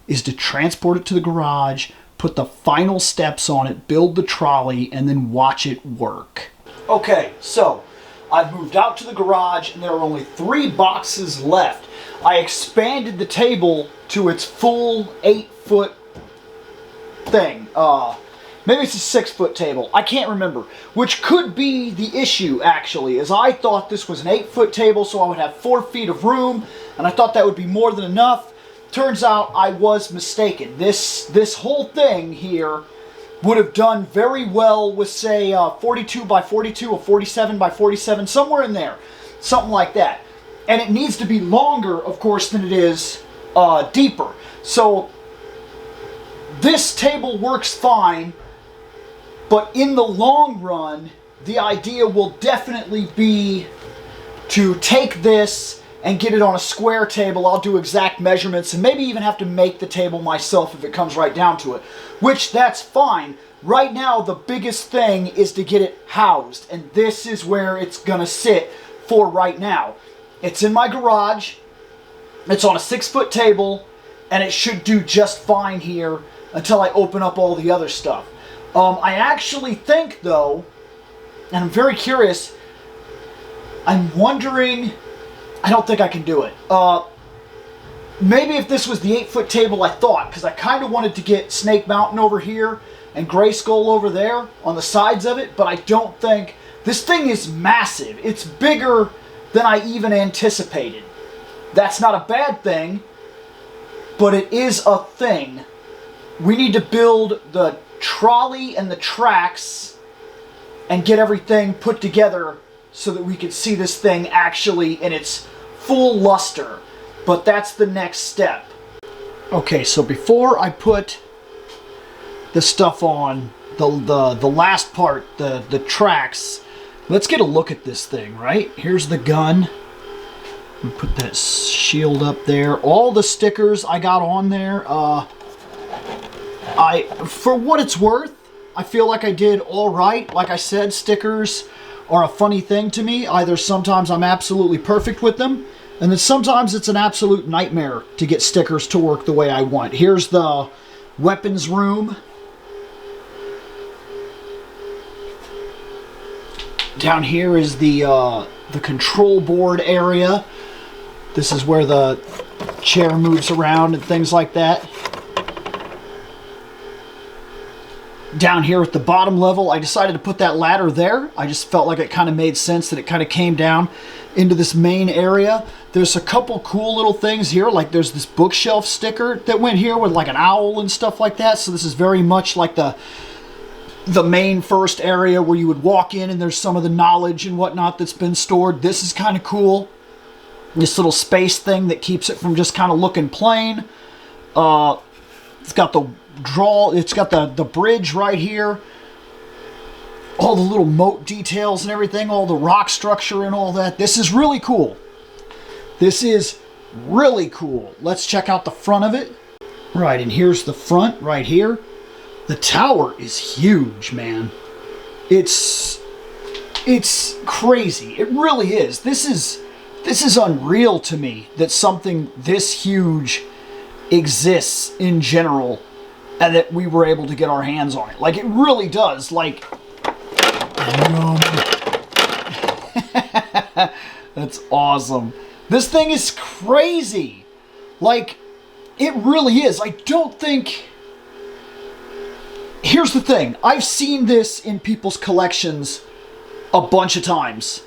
is to transport it to the garage, put the final steps on it, build the trolley, and then watch it work. Okay, so I've moved out to the garage and there are only 3 boxes left. I expanded the table to its full 8-foot thing. Maybe it's a 6-foot table. I can't remember. Which could be the issue, actually, as I thought this was an 8-foot table, so I would have 4 feet of room, and I thought that would be more than enough. Turns out I was mistaken. This whole thing here would have done very well with, say, 42 by 42 or 47 by 47, somewhere in there. Something like that. And it needs to be longer, of course, than it is deeper. So this table works fine, but in the long run, the idea will definitely be to take this and get it on a square table. I'll do exact measurements and maybe even have to make the table myself if it comes right down to it, which that's fine. Right now, the biggest thing is to get it housed, and this is where it's gonna sit for right now. It's in my garage, it's on a 6-foot table, and it should do just fine here until I open up all the other stuff. I actually think, though, and I'm very curious, I'm wondering, I don't think I can do it. Maybe if this was the 8-foot table I thought, because I kind of wanted to get Snake Mountain over here and Gray Skull over there on the sides of it, but I don't think, this thing is massive. It's bigger than I even anticipated. That's not a bad thing, but it is a thing. We need to build the trolley and the tracks and get everything put together so that we can see this thing actually in its full luster. But that's the next step. Okay, so before I put the stuff on, the last part, the tracks, let's get a look at this thing, right? Here's the gun. We put that shield up there. All the stickers I got on there, for what it's worth, I feel like I did all right. Like I said, stickers are a funny thing to me. Either sometimes I'm absolutely perfect with them, and then sometimes it's an absolute nightmare to get stickers to work the way I want. Here's the weapons room. Down here is the control board area. This is where the chair moves around and things like that. Down here at the bottom level, I decided to put that ladder there. I just felt like it kind of made sense that it kind of came down into this main area. There's a couple cool little things here, like there's this bookshelf sticker that went here with like an owl and stuff like that. So this is very much like the main first area where you would walk in and there's some of the knowledge and whatnot that's been stored. This is kind of cool. This little space thing that keeps it from just kind of looking plain. It's got the it's got the bridge right here. All the little moat details and everything, all the rock structure and all that. This is really cool. This is really cool. Let's check out the front of it. Right, and here's the front right here. The tower is huge, man. It's crazy. It really is. This is unreal to me that something this huge exists in general and that we were able to get our hands on it. Like, it really does. Like, that's awesome. This thing is crazy. Like, it really is. I don't think Here's the thing. I've seen this in people's collections a bunch of times,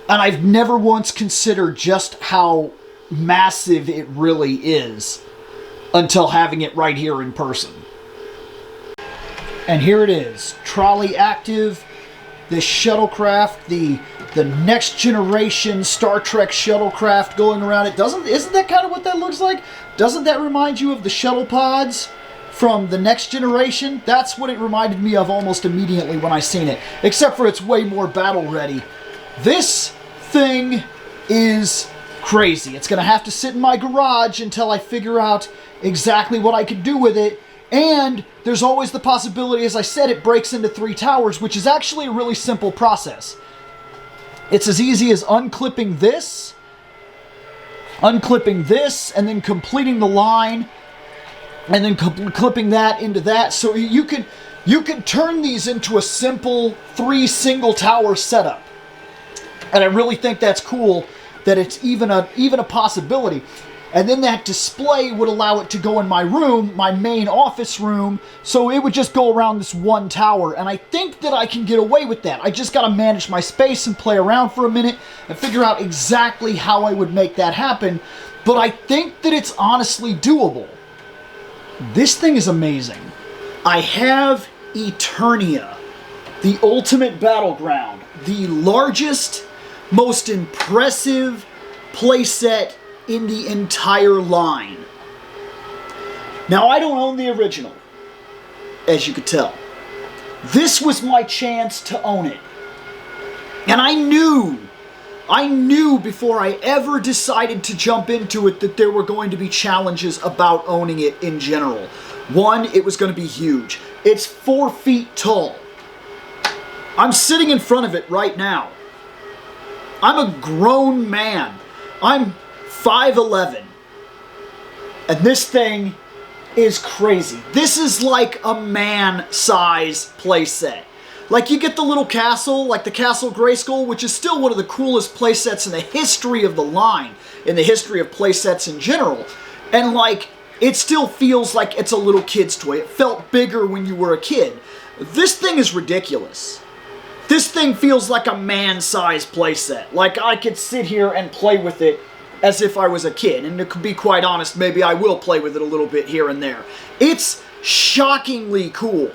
and I've never once considered just how massive it really is until having it right here in person. And here it is. Trolley active. This shuttlecraft, the next generation Star Trek shuttlecraft going around it. Isn't that kind of what that looks like? Doesn't that remind you of the shuttle pods from the next generation? That's what it reminded me of almost immediately when I seen it. Except for it's way more battle ready. This thing is crazy. It's going to have to sit in my garage until I figure out exactly what I can do with it. And there's always the possibility, as I said, it breaks into 3 towers, which is actually a really simple process. It's as easy as unclipping this, and then completing the line, and then clipping that into that. So you could turn these into a simple 3 single tower setup. And I really think that's cool that it's even a possibility. And then that display would allow it to go in my room, my main office room, so it would just go around this one tower. And I think that I can get away with that. I just got to manage my space and play around for a minute and figure out exactly how I would make that happen. But I think that it's honestly doable. This thing is amazing. I have Eternia, the ultimate battleground, the largest, most impressive playset in the entire line. Now, I don't own the original, as you could tell. This was my chance to own it. And I knew before I ever decided to jump into it that there were going to be challenges about owning it in general. One, it was going to be huge. It's 4 feet tall. I'm sitting in front of it right now. I'm a grown man. I'm 5'11", and this thing is crazy. This is like a man-size playset. Like, you get the little castle, like the Castle Grayskull, which is still one of the coolest playsets in the history of the line, in the history of playsets in general, and like, it still feels like it's a little kid's toy. It felt bigger when you were a kid. This thing is ridiculous. This thing feels like a man-size playset. Like, I could sit here and play with it as if I was a kid. And to be quite honest, maybe I will play with it a little bit here and there. It's shockingly cool.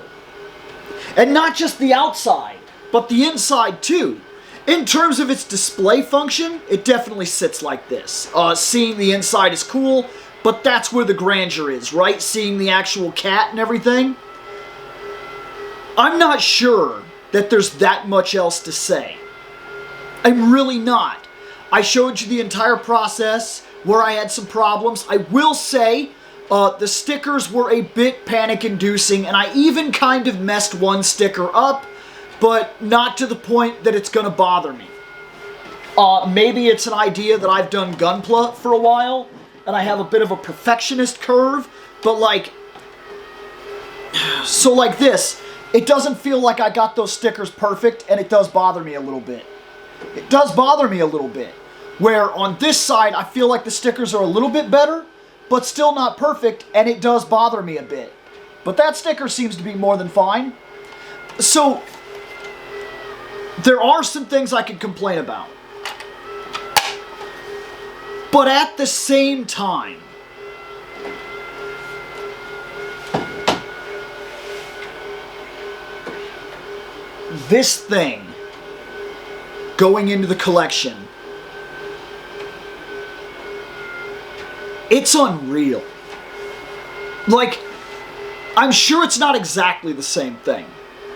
And not just the outside, but the inside too. In terms of its display function, it definitely sits like this. Seeing the inside is cool, but that's where the grandeur is, right? Seeing the actual cat and everything. I'm not sure that there's that much else to say. I'm really not. I showed you the entire process where I had some problems. I will say the stickers were a bit panic-inducing, and I even kind of messed one sticker up, but not to the point that it's going to bother me. Maybe it's an idea that I've done Gunpla for a while, and I have a bit of a perfectionist curve, but like, so like this, it doesn't feel like I got those stickers perfect, and it does bother me a little bit. It does bother me a little bit. Where on this side, I feel like the stickers are a little bit better, but still not perfect, and it does bother me a bit. But that sticker seems to be more than fine. So, there are some things I could complain about. But at the same time, this thing going into the collection, it's unreal. Like, I'm sure it's not exactly the same thing.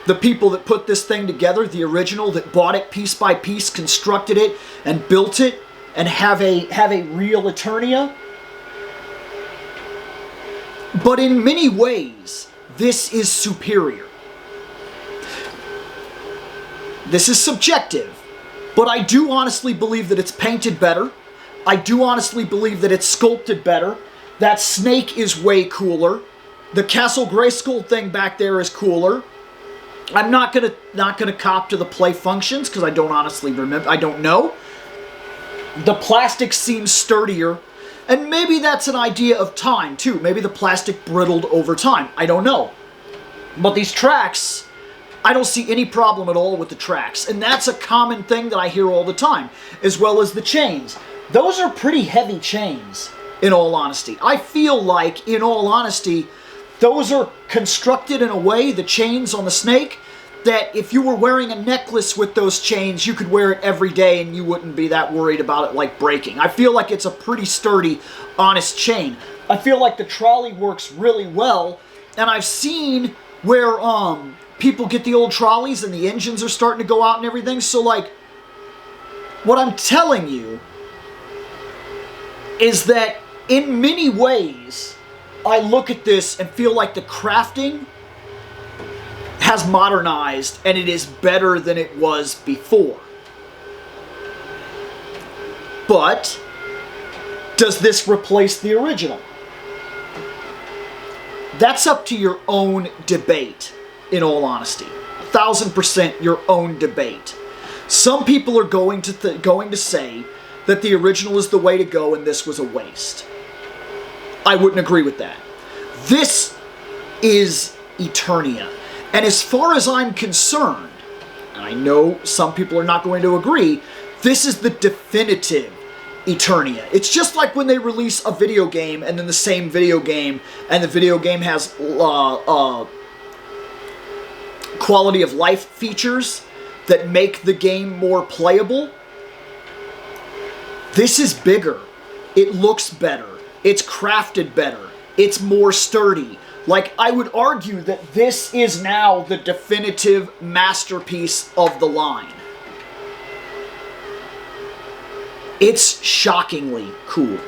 The people that put this thing together, the original, that bought it piece by piece, constructed it, and built it, and have a real Eternia. But in many ways, this is superior. This is subjective. But I do honestly believe that it's painted better. I do honestly believe that it's sculpted better. That snake is way cooler. The Castle Grayskull thing back there is cooler. I'm not gonna cop to the play functions because I don't honestly remember. I don't know. The plastic seems sturdier, and maybe that's an idea of time too. Maybe the plastic brittled over time. I don't know. But these tracks, I don't see any problem at all with the tracks. And that's a common thing that I hear all the time, as well as the chains. Those are pretty heavy chains, in all honesty. I feel like, in all honesty, those are constructed in a way, the chains on the snake, that if you were wearing a necklace with those chains, you could wear it every day and you wouldn't be that worried about it like breaking. I feel like it's a pretty sturdy, honest chain. I feel like the trolley works really well, and I've seen where people get the old trolleys and the engines are starting to go out and everything. So like, what I'm telling you is that in many ways, I look at this and feel like the crafting has modernized and it is better than it was before. But does this replace the original? That's up to your own debate, in all honesty. 1000% your own debate. Some people are going to say that the original is the way to go and this was a waste. I wouldn't agree with that. This is Eternia. And as far as I'm concerned, and I know some people are not going to agree, this is the definitive Eternia. It's just like when they release a video game and then the same video game, and the video game has quality of life features that make the game more playable. This is bigger. It looks better. It's crafted better. It's more sturdy. Like, I would argue that this is now the definitive masterpiece of the line. It's shockingly cool.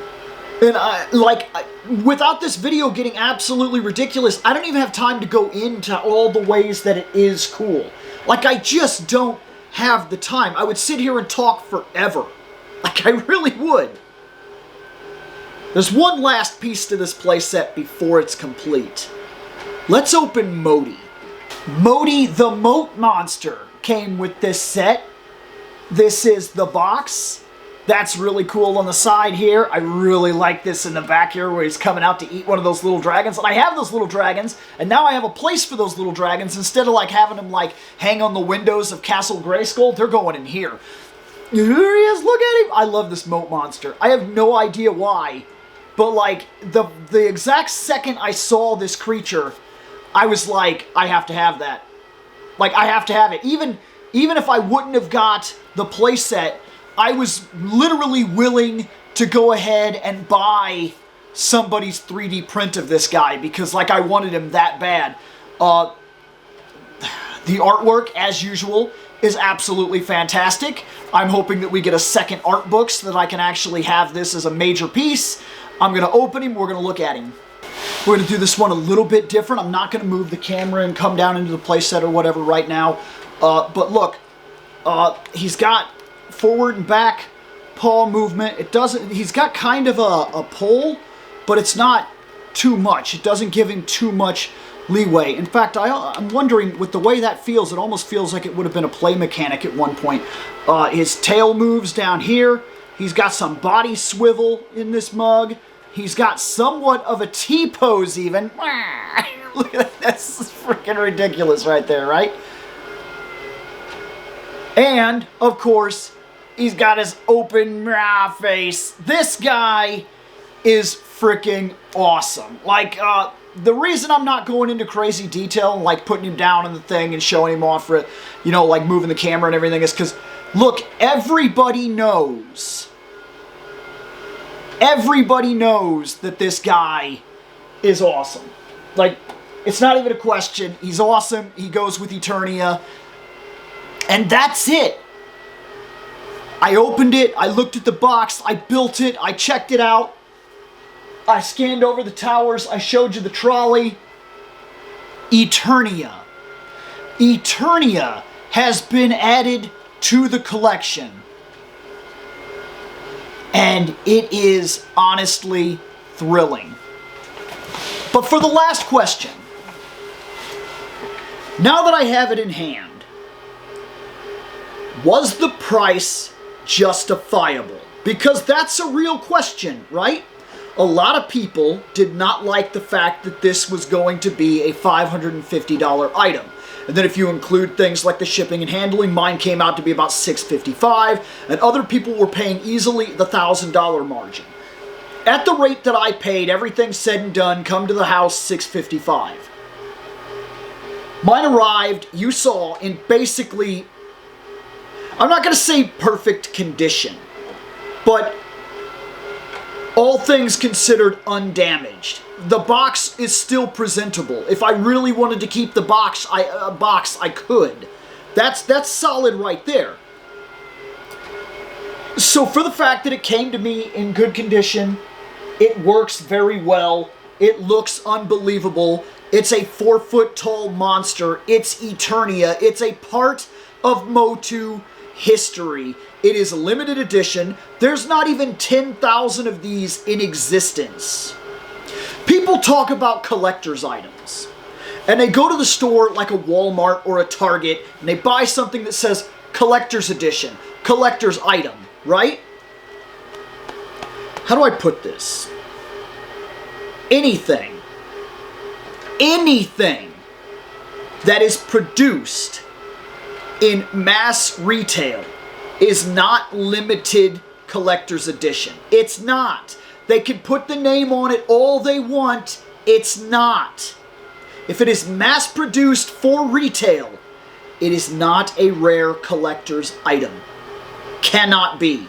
And without this video getting absolutely ridiculous, I don't even have time to go into all the ways that it is cool. Like, I just don't have the time. I would sit here and talk forever. Like, I really would. There's one last piece to this playset before it's complete. Let's open Modi. Modi the Moat Monster came with this set. This is the box. That's really cool on the side here. I really like this in the back here where he's coming out to eat one of those little dragons. And I have those little dragons, and now I have a place for those little dragons. Instead of like having them like hang on the windows of Castle Grayskull, they're going in here. Here he is, look at him. I love this Moat Monster. I have no idea why, but like the exact second I saw this creature, I was like, I have to have that. Like, I have to have it. Even if I wouldn't have got the playset, I was literally willing to go ahead and buy somebody's 3D print of this guy because, like, I wanted him that bad. The artwork, as usual, is absolutely fantastic. I'm hoping that we get a second art book so that I can actually have this as a major piece. I'm going to open him. We're going to look at him. We're going to do this one a little bit different. I'm not going to move the camera and come down into the playset or whatever right now. But look, he's got forward and back paw movement. He's got kind of a pull, but it's not too much. It doesn't give him too much leeway. In fact, I'm wondering, with the way that feels, it almost feels like it would have been a play mechanic at one point. His tail moves down here. He's got some body swivel in this mug. He's got somewhat of a T-pose even. Look at that. That's freaking ridiculous right there, right? And, of course, he's got his open face. This guy is freaking awesome. Like, the reason I'm not going into crazy detail, like putting him down in the thing and showing him off for it, you know, like moving the camera and everything, is because, look, everybody knows that this guy is awesome. Like, it's not even a question. He's awesome. He goes with Eternia. And that's it. I opened it. I looked at the box. I built it. I checked it out. I scanned over the towers. I showed you the trolley. Eternia. Eternia has been added to the collection. And it is honestly thrilling. But for the last question, now that I have it in hand, was the price justifiable? Because that's a real question, right? A lot of people did not like the fact that this was going to be a $550 item. And then if you include things like the shipping and handling, mine came out to be about $655, and other people were paying easily the $1,000 margin. At the rate that I paid, everything said and done, come to the house, $655. Mine arrived, you saw, in basically, I'm not going to say perfect condition, but all things considered undamaged. The box is still presentable. If I really wanted to keep the box, I could. That's solid right there. So for the fact that it came to me in good condition, it works very well. It looks unbelievable. It's a 4-foot tall monster. It's Eternia. It's a part of Motu history. It is a limited edition. There's not even 10,000 of these in existence. People talk about collector's items, and they go to the store like a Walmart or a Target, and they buy something that says collector's edition, collector's item, right? How do I put this? Anything that is produced in mass retail is not limited collector's edition. It's not. They can put the name on it all they want. It's not. If it is mass produced for retail, it is not a rare collector's item. Cannot be.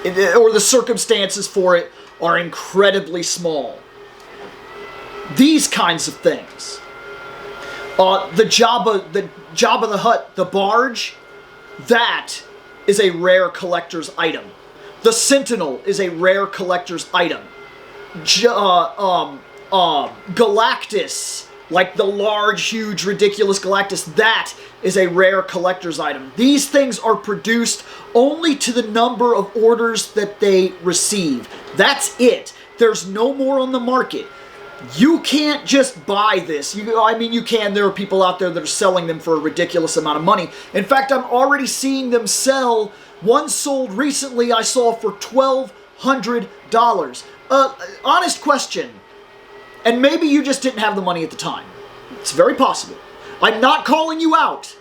Or the circumstances for it are incredibly small. These kinds of things. The Jabba the Hutt, the barge, that is a rare collector's item. The Sentinel is a rare collector's item. Galactus, like the large, huge, ridiculous Galactus, that is a rare collector's item. These things are produced only to the number of orders that they receive. That's it. There's no more on the market. You can't just buy this. You can. There are people out there that are selling them for a ridiculous amount of money. In fact, I'm already seeing them sell. One sold recently I saw for $1,200. Honest question. And maybe you just didn't have the money at the time. It's very possible. I'm not calling you out.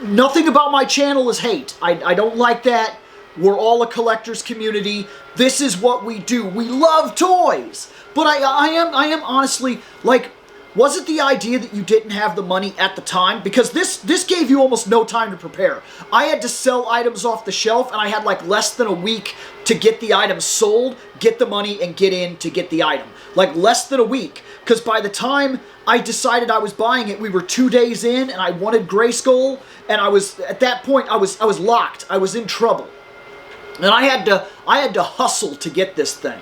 Nothing about my channel is hate. I don't like that. We're all a collector's community. This is what we do. We love toys. But I am honestly, like, was it the idea that you didn't have the money at the time? Because this gave you almost no time to prepare. I had to sell items off the shelf, and I had like less than a week to get the item sold, get the money, and get in to get the item. Like less than a week. Because by the time I decided I was buying it, we were 2 days in, and I wanted Grayskull, and at that point, I was locked. I was in trouble. And I had to hustle to get this thing.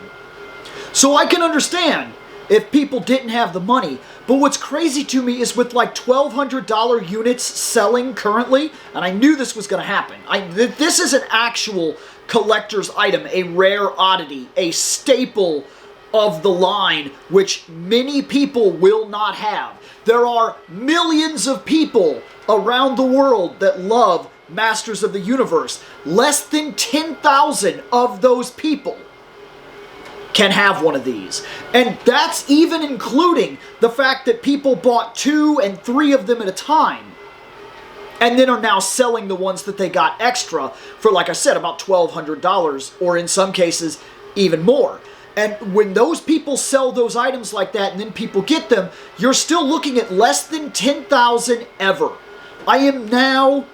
So I can understand if people didn't have the money. But what's crazy to me is with like $1,200 units selling currently, and I knew this was going to happen. This is an actual collector's item, a rare oddity, a staple of the line, which many people will not have. There are millions of people around the world that love Masters of the Universe. Less than 10,000 of those people can have one of these. And that's even including the fact that people bought 2 and 3 of them at a time, and then are now selling the ones that they got extra for, like I said, about $1,200, or in some cases, even more. And when those people sell those items like that, and then people get them, you're still looking at less than 10,000 ever. I am now,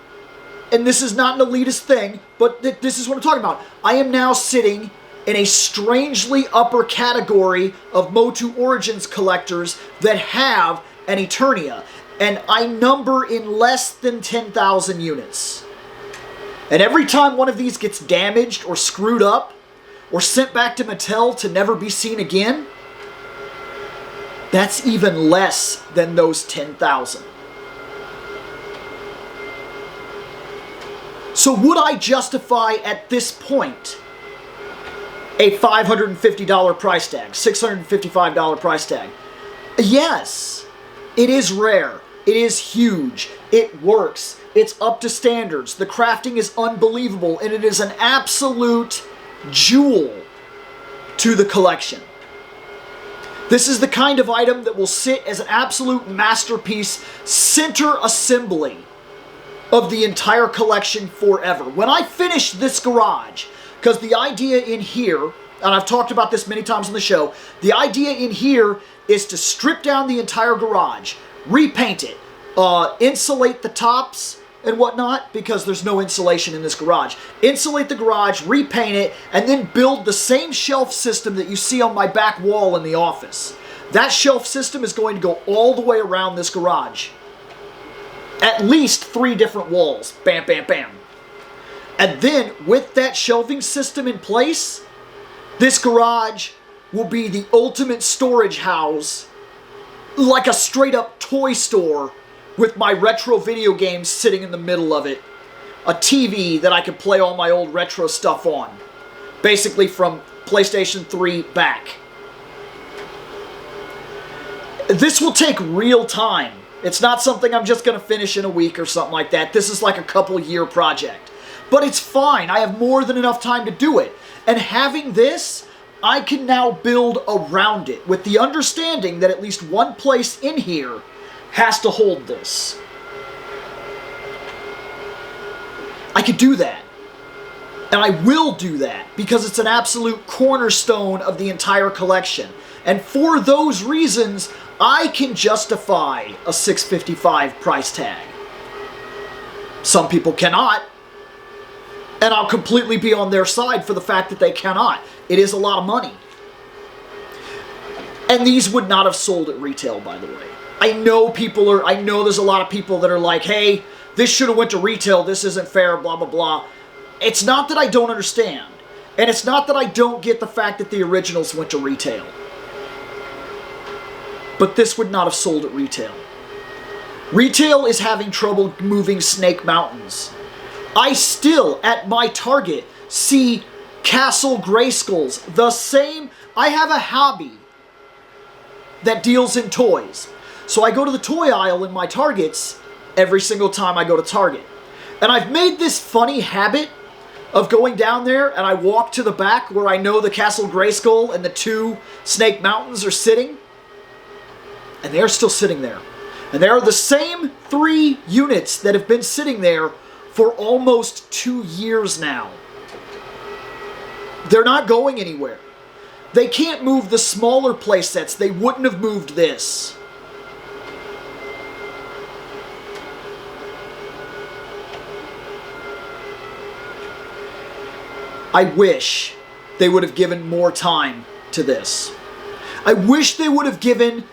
and this is not an elitist thing, but this is what I'm talking about. I am now sitting in a strangely upper category of Motu Origins collectors that have an Eternia. And I number in less than 10,000 units. And every time one of these gets damaged or screwed up, or sent back to Mattel to never be seen again, that's even less than those 10,000. So would I justify at this point a $550 price tag, $655 price tag? Yes, it is rare. It is huge. It works. It's up to standards. The crafting is unbelievable, and it is an absolute jewel to the collection. This is the kind of item that will sit as an absolute masterpiece, center assembly of the entire collection forever. When I finish this garage, because the idea in here, and I've talked about this many times on the show, the idea in here is to strip down the entire garage, repaint it, insulate the tops and whatnot, because there's no insulation in this garage. Insulate the garage, repaint it, and then build the same shelf system that you see on my back wall in the office. That shelf system is going to go all the way around this garage. At least 3 different walls. Bam, bam, bam. And then, with that shelving system in place, this garage will be the ultimate storage house, like a straight-up toy store, with my retro video games sitting in the middle of it. A TV that I can play all my old retro stuff on. Basically from PlayStation 3 back. This will take real time. It's not something I'm just going to finish in a week or something like that. This is like a couple-year project. But it's fine. I have more than enough time to do it. And having this, I can now build around it with the understanding that at least one place in here has to hold this. I could do that. And I will do that because it's an absolute cornerstone of the entire collection. And for those reasons, I can justify a $655 price tag. Some people cannot. And I'll completely be on their side for the fact that they cannot. It is a lot of money. And these would not have sold at retail, by the way. I know there's a lot of people that are like, hey, this should have went to retail, this isn't fair, blah, blah, blah. It's not that I don't understand. And it's not that I don't get the fact that the originals went to retail. But this would not have sold at retail. Retail is having trouble moving Snake Mountains. I still, at my Target, see Castle Grayskulls. The same. I have a hobby that deals in toys. So I go to the toy aisle in my Targets every single time I go to Target. And I've made this funny habit of going down there and I walk to the back where I know the Castle Grayskull and the 2 Snake Mountains are sitting. And they're still sitting there. And they are the same 3 units that have been sitting there for almost 2 years now. They're not going anywhere. They can't move the smaller play sets. They wouldn't have moved this. I wish they would have given more time to this. I wish they would have given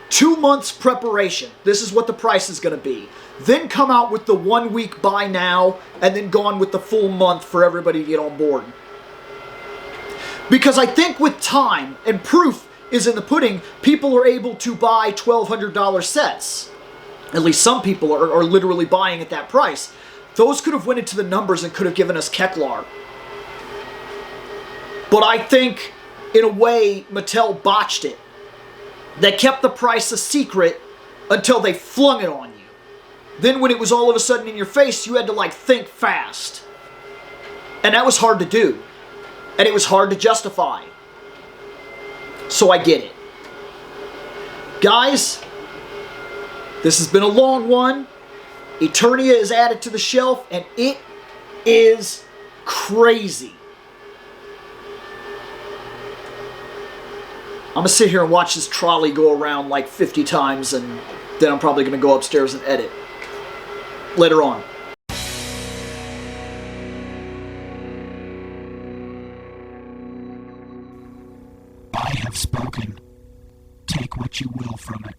2 months preparation. This is what the price is going to be. Then come out with the 1 week buy now and then gone with the full month for everybody to get on board. Because I think with time, and proof is in the pudding, people are able to buy $1,200 sets. At least some people are literally buying at that price. Those could have went into the numbers and could have given us Kevlar. But I think, in a way, Mattel botched it. They kept the price a secret until they flung it on you. Then when it was all of a sudden in your face, you had to think fast. And that was hard to do. And it was hard to justify. So I get it. Guys, this has been a long one. Eternia is added to the shelf, and it is crazy. I'm going to sit here and watch this trolley go around 50 times, and then I'm probably going to go upstairs and edit later on. I have spoken. Take what you will from it.